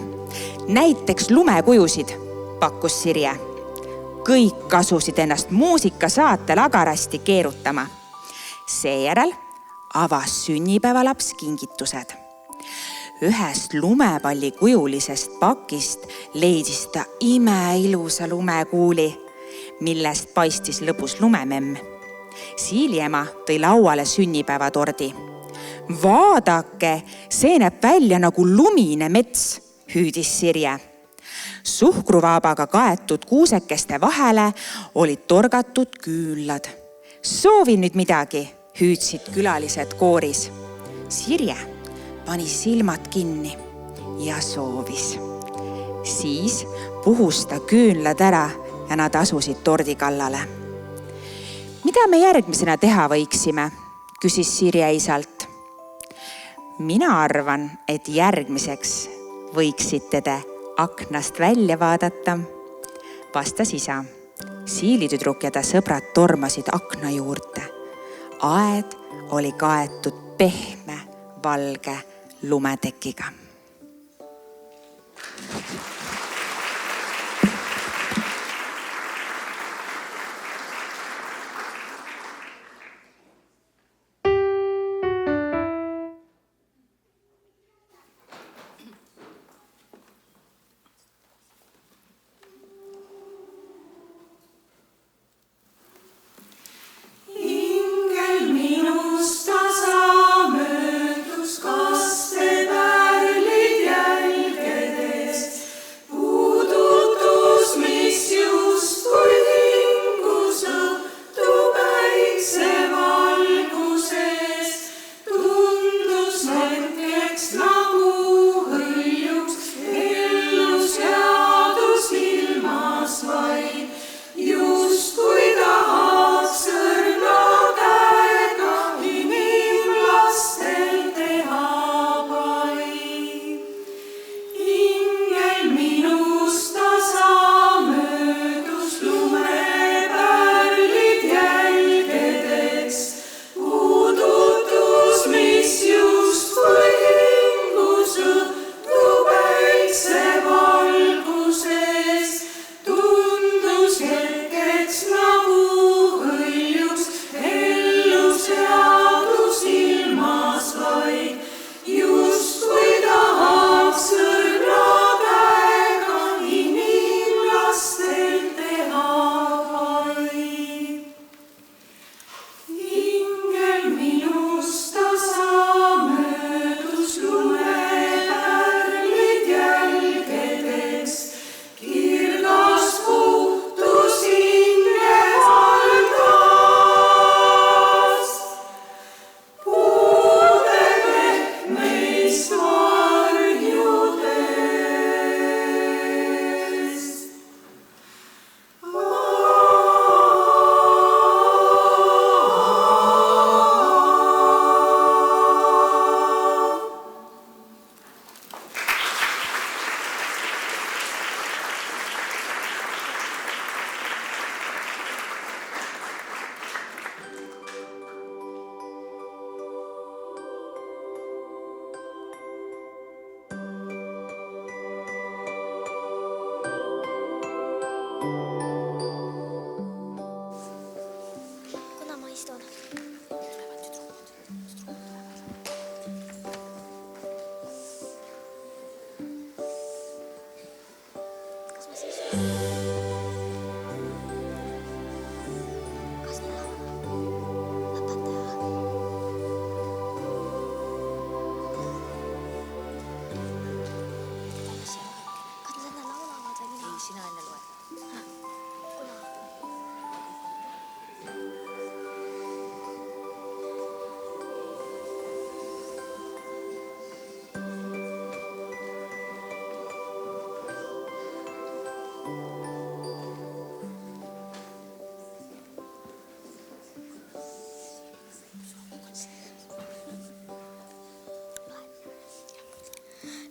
Näiteks lumekujusid, pakkus Sirje. Kõik asusid ennast muusikasaatel agarasti keerutama. Seejärel avas sünnipäevalaps kingitused. Ühest lumepallikujulisest pakist leidis ta imeilusa lumekuuli, millest paistis lõbus lumememm. Siiliema tõi lauale sünnipäevatordi. Vaadake, see näeb välja nagu lumine mets, hüüdis Sirje. Suhkruvaabaga kaetud kuusekeste vahele olid torgatud küünlad. Soovi nüüd midagi, hüüdsid külalised kooris. Sirje pani silmad kinni ja soovis. Siis puhus ta küünlad ära ja nad asusid tordi kallale. Mida me järgmisena teha võiksime, küsis Sirje isalt. Mina arvan, et järgmiseks võiksite te aknast välja vaadata, vastas isa. Siilitüdruk ja ta sõbrad tormasid akna juurde. Aed oli kaetud pehme, valge lumetekiga. Ingel minust tasa möödus kaste pääril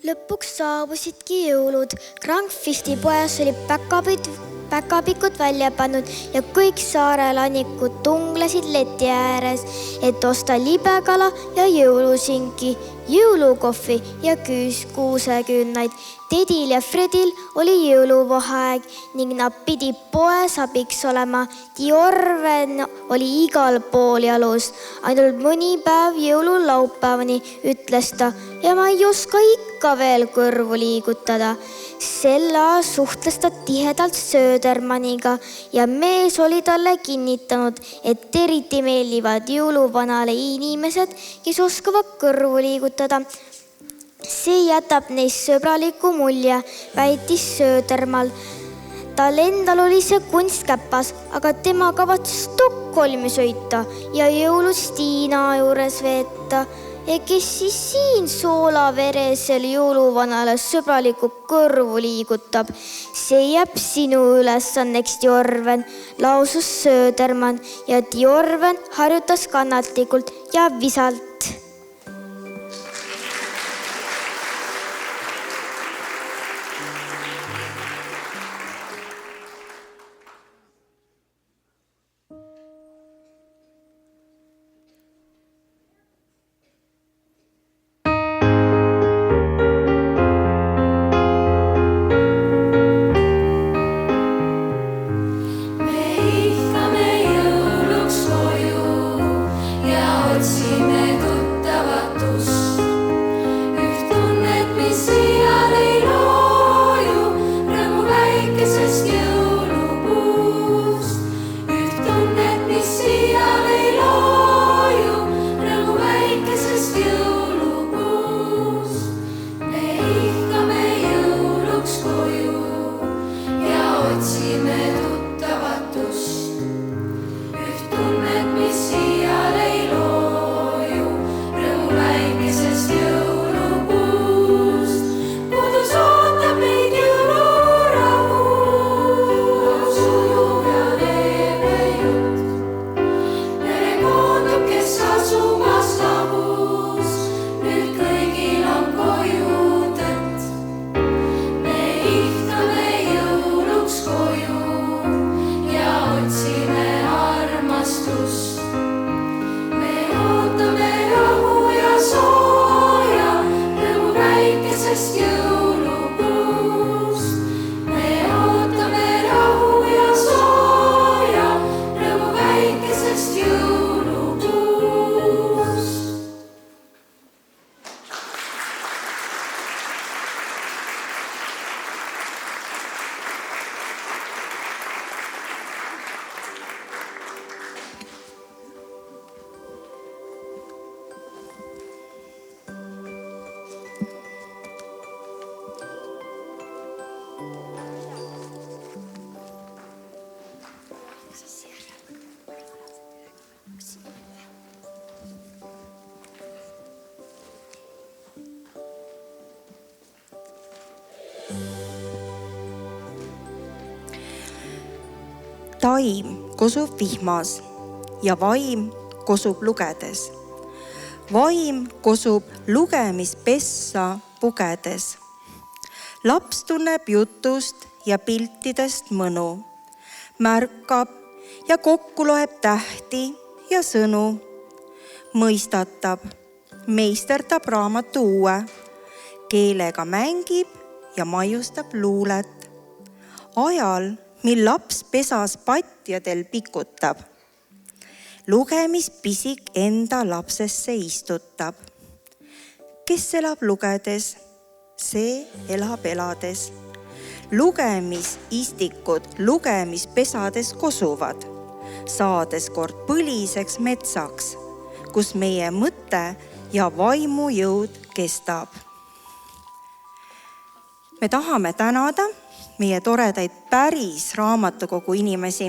lõpuks saabusidki jõulud. Krankfisti poes oli päkapikud välja pannud ja kõik saarelanikud tunglesid leti ääres, et osta libekala ja jõulusinki, jõulukohvi ja kuuseküünlaid. Tedil ja Fredil oli jõuluvaheaeg ning nad pidid poes abiks olema. Diorven oli igal pool jalus. Ainult mõni päev jõululaupäevani, ütles ta, ja ma ei oska ikka veel kõrvu liigutada. Sel ajal suhtles ta tihedalt Södermaniga ja mees oli talle kinnitanud, et eriti meeldivad jõuluvanale inimesed, kes oskavad kõrvu liigutada. See jätab neist sõbraliku mulje, väitis Södermal. Tal endal oli see kunst käpas, aga tema kavatses Stockholmi sõita ja jõulud Stiina juures veeta. Ja kes siis siin soolaveresel jõuluvanale sõbralikult kõrvu liigutab? See jääb sinu ülesanneks, Diorven, lausus Söderman ja Diorven harjutas kannatlikult ja visalt. Taim kosub vihmas ja vaim kosub lugedes. Vaim kosub lugemispessa pugedes. Laps tunneb jutust ja piltidest mõnu. Märkab ja kokku loeb tähti ja sõnu. Mõistatab, meisterdab raamatu uue. Keelega mängib ja maiustab luulet. Ajal, mil laps pesas patjadel pikutab. Lugemispisik enda lapsesse istutab. Kes elab lugedes, see elab elades. Lugemististikud lugemispesades kosuvad, saades kord põliseks metsaks, kus meie mõte ja vaimujõud kestab. Me tahame tänada meie toredaid päris raamatukogu inimesi,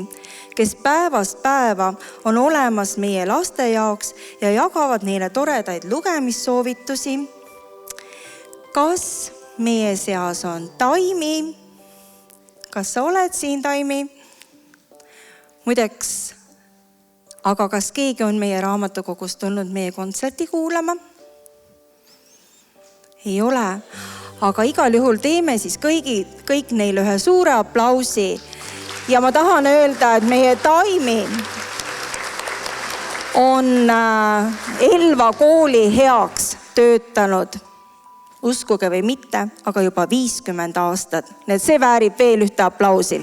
kes päevast päeva on olemas meie laste jaoks ja jagavad neile toredaid lugemissoovitusi. Kas meie seas on Taimi? Kas sa oled siin, Taimi? Muideks, aga kas keegi on meie raamatukogust tulnud meie kontserti kuulama? Ei ole. aga igal juhul teeme siis kõik neile ühe suure aplausi. Ja ma tahan öelda, et meie Taimi on Elva kooli heaks töötanud, uskuge või mitte, aga juba 50 aastat. Nii et see väärib veel ühte aplausi.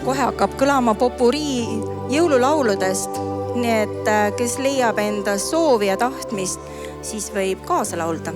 Kohe hakkab kõlama popurii jõululauludest, nii et kes leiab enda soovi ja tahtmist, siis võib kaasa laulda.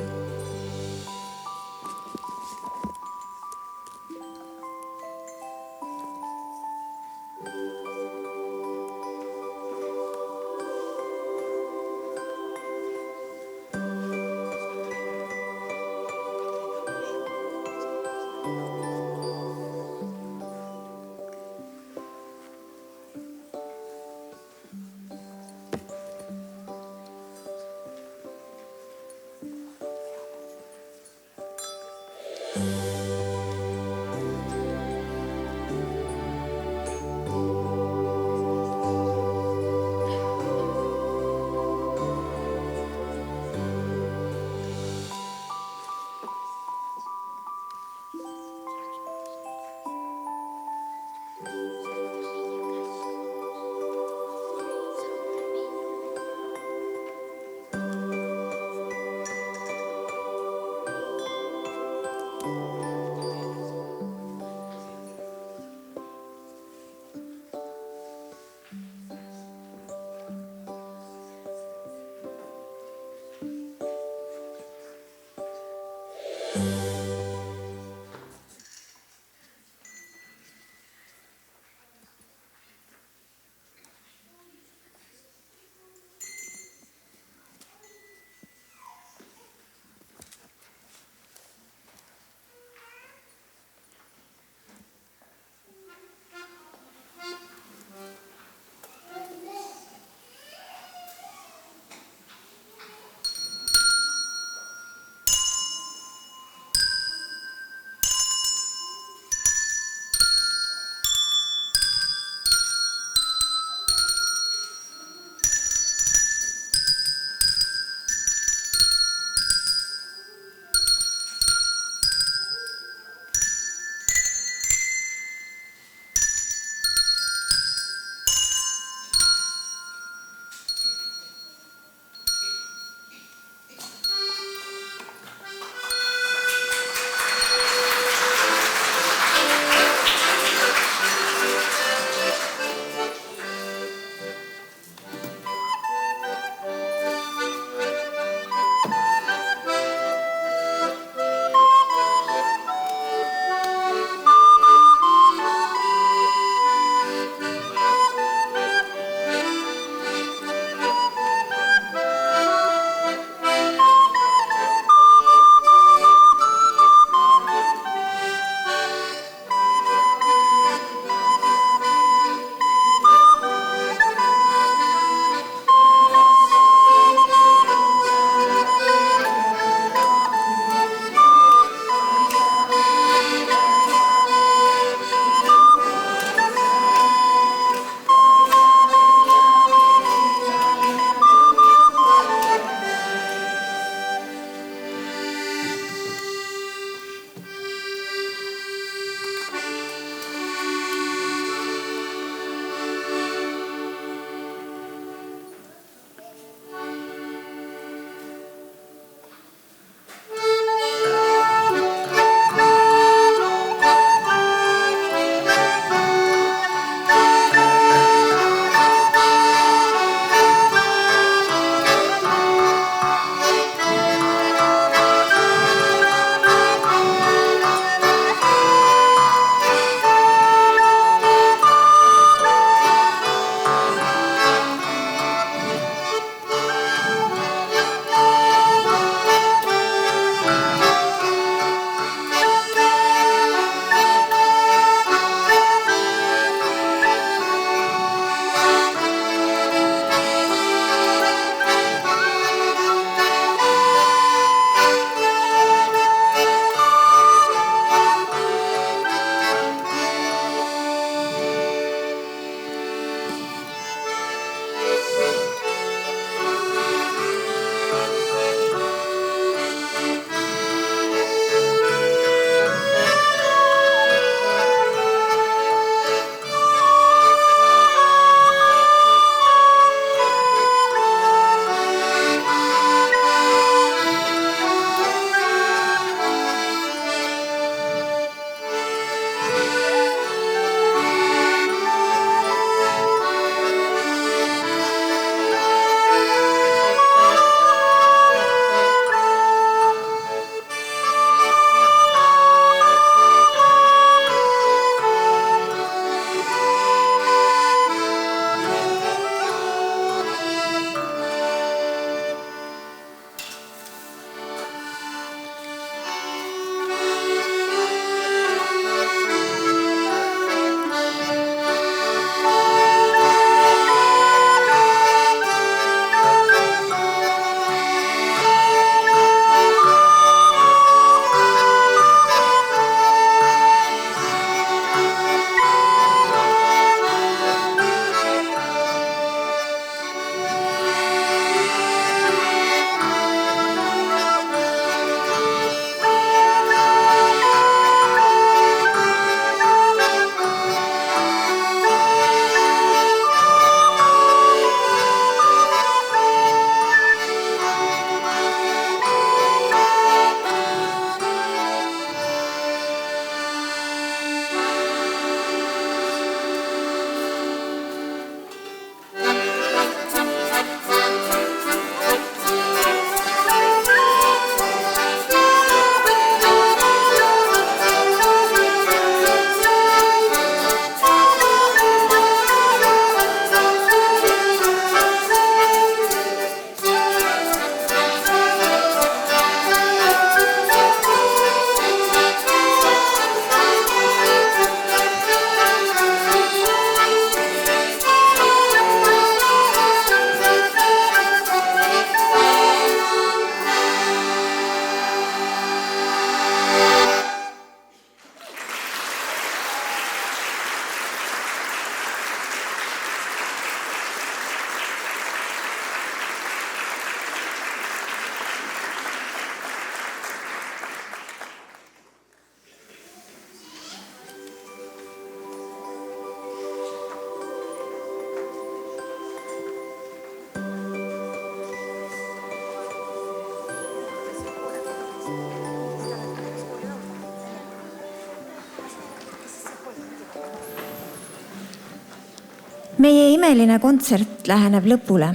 meie imeline kontsert läheneb lõpule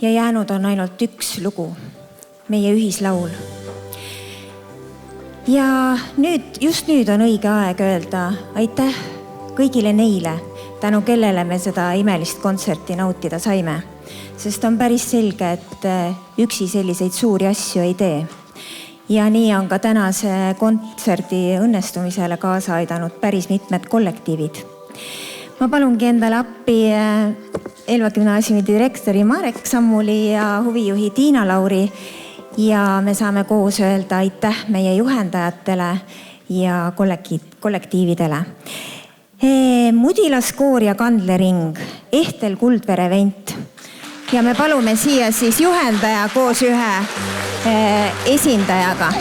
ja jäänud on ainult üks lugu, meie ühislaul. Ja just nüüd on õige aeg öelda aitäh kõigile neile, tänu kellele me seda imelist kontserti nautida saime. Sest on päris selge, et üksi selliseid suuri asju ei tee. Ja nii on ka tänase kontserdi õnnestumisele kaasa aidanud päris mitmed kollektiivid. Ma palungi endale appi Elva gümnaasiumi direktori Marek Sammuli ja huvijuhi Tiina Lauri ja me saame koos öelda aitäh meie juhendajatele ja kollektiividele. Mudilaskoor ja Kandlering, Ehtel Kuldvere Vent ja me palume siia siis juhendaja koos ühe esindajaga.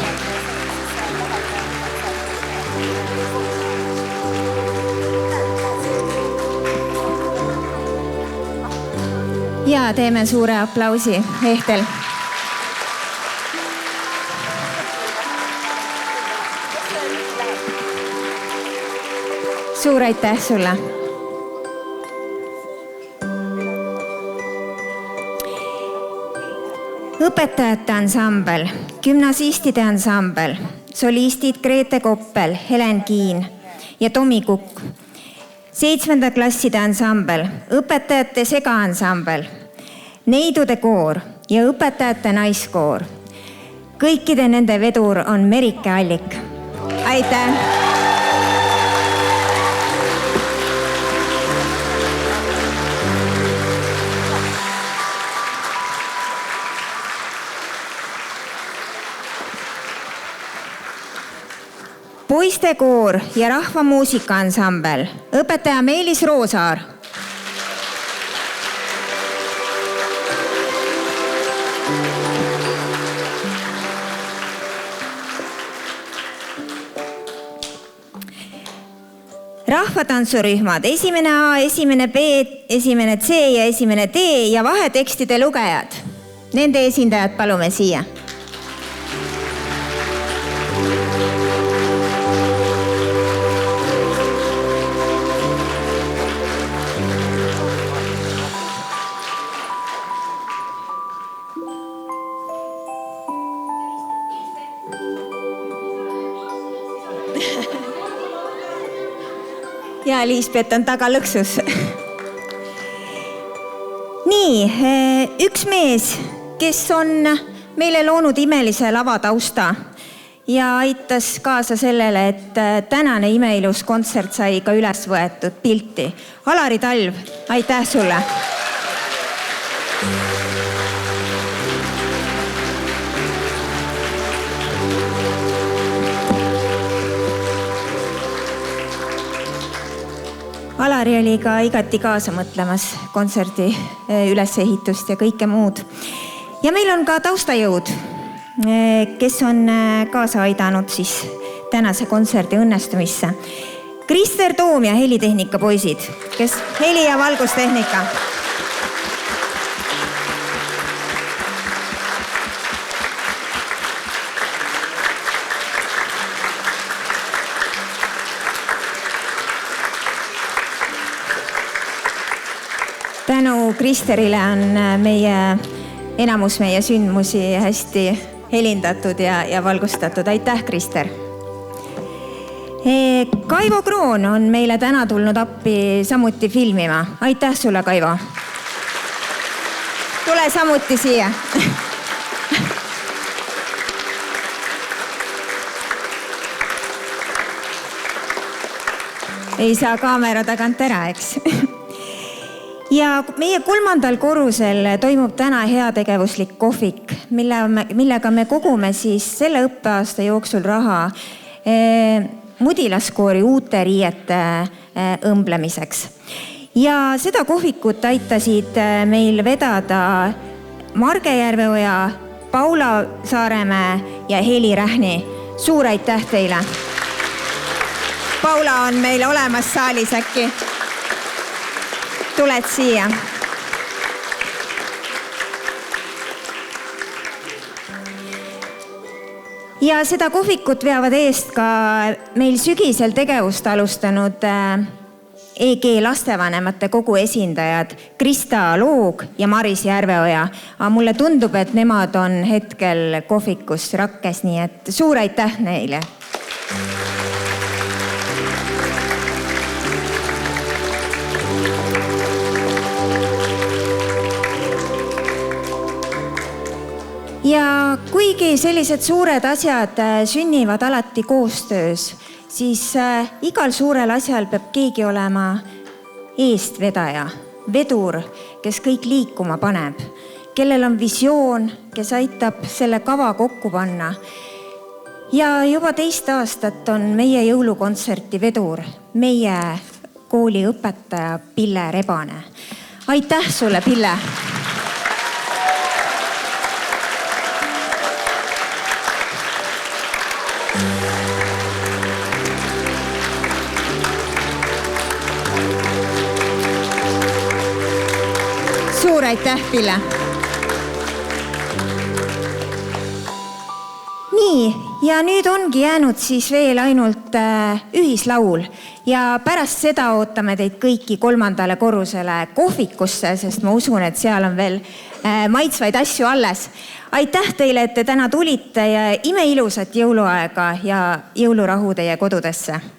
Ja teeme suure aplausi, Ehtel. Suur aitäh sulle. Õpetajate ansambel, gümnasistide ansambel, solistid Grete Koppel, Helen Kiin ja Tomi Kukk. 7. klasside ansambel, õpetajate segaansambel, neidude koor ja õpetajate naiskoor. Kõikide nende vedur on Merike Allik. Aitäh! Poistekoor ja rahvamuusikaansambel, õpetaja Meelis Roosaar. Rahvatantsurühmad, esimene A, esimene B, esimene C ja esimene D ja vahetekstide lugejad. Nende esindajad palume siia. Ja Liisbet on taga lõksus. Nii, üks mees, kes on meile loonud imelise lavatausta ja aitas kaasa sellele, et tänane imeilus kontsert sai ka üles võetud pilti. Alari Talv, aitäh sulle! Alari oli ka igati kaasa mõtlemas kontserdi ülesehitust ja kõike muud. Ja meil on ka taustajõud, kes on kaasa aidanud siis tänase kontserdi õnnestumisse. Krister Toom ja helitehnika poisid, kes heli- ja valgustehnika. Tänu Kristerile on enamus meie sündmusi hästi helindatud ja valgustatud. Aitäh, Krister! Kaivo Kroon on meile täna tulnud appi samuti filmima. Aitäh sulle, Kaivo! Tule samuti siia! Ei saa kaamera tagant ära, eks? Ja meie 3. korrusel toimub täna heategevuslik kohvik, millega me kogume siis selle õppeaasta jooksul raha Mudilaskoori uute riiete õmblemiseks. Ja seda kohvikut aitasid meil vedada Marge Järveoja, Paula Saaremäe ja Heli Rähni. Suur aitäh teile! Paula on meil olemas saalis äkki. Tuled siia. Ja seda kohvikut veavad eest ka meil sügisel tegevust alustanud EG lastevanemate kogu esindajad Krista Loog ja Maris Järveoja. Aga mulle tundub, et nemad on hetkel kohvikus Rakkes, nii et suur aitäh neile. Ja kuigi sellised suured asjad sünnivad alati koostöös, siis igal suurel asjal peab keegi olema eestvedaja, vedur, kes kõik liikuma paneb, kellel on visioon, kes aitab selle kava kokku panna. Ja juba 2 aastat on meie jõulukontserti vedur, meie kooli õpetaja Pille Rebane. Aitäh sulle, Pille! Suur aitäh, Pille! Nii, ja nüüd ongi jäänud siis veel ainult ühislaul ja pärast seda ootame teid kõiki 3. korrusele kohvikusse, sest ma usun, et seal on veel maitsvaid asju alles. Aitäh teile, et te täna tulite ja imeilusat jõuluaega ja jõulurahu teie kodudesse!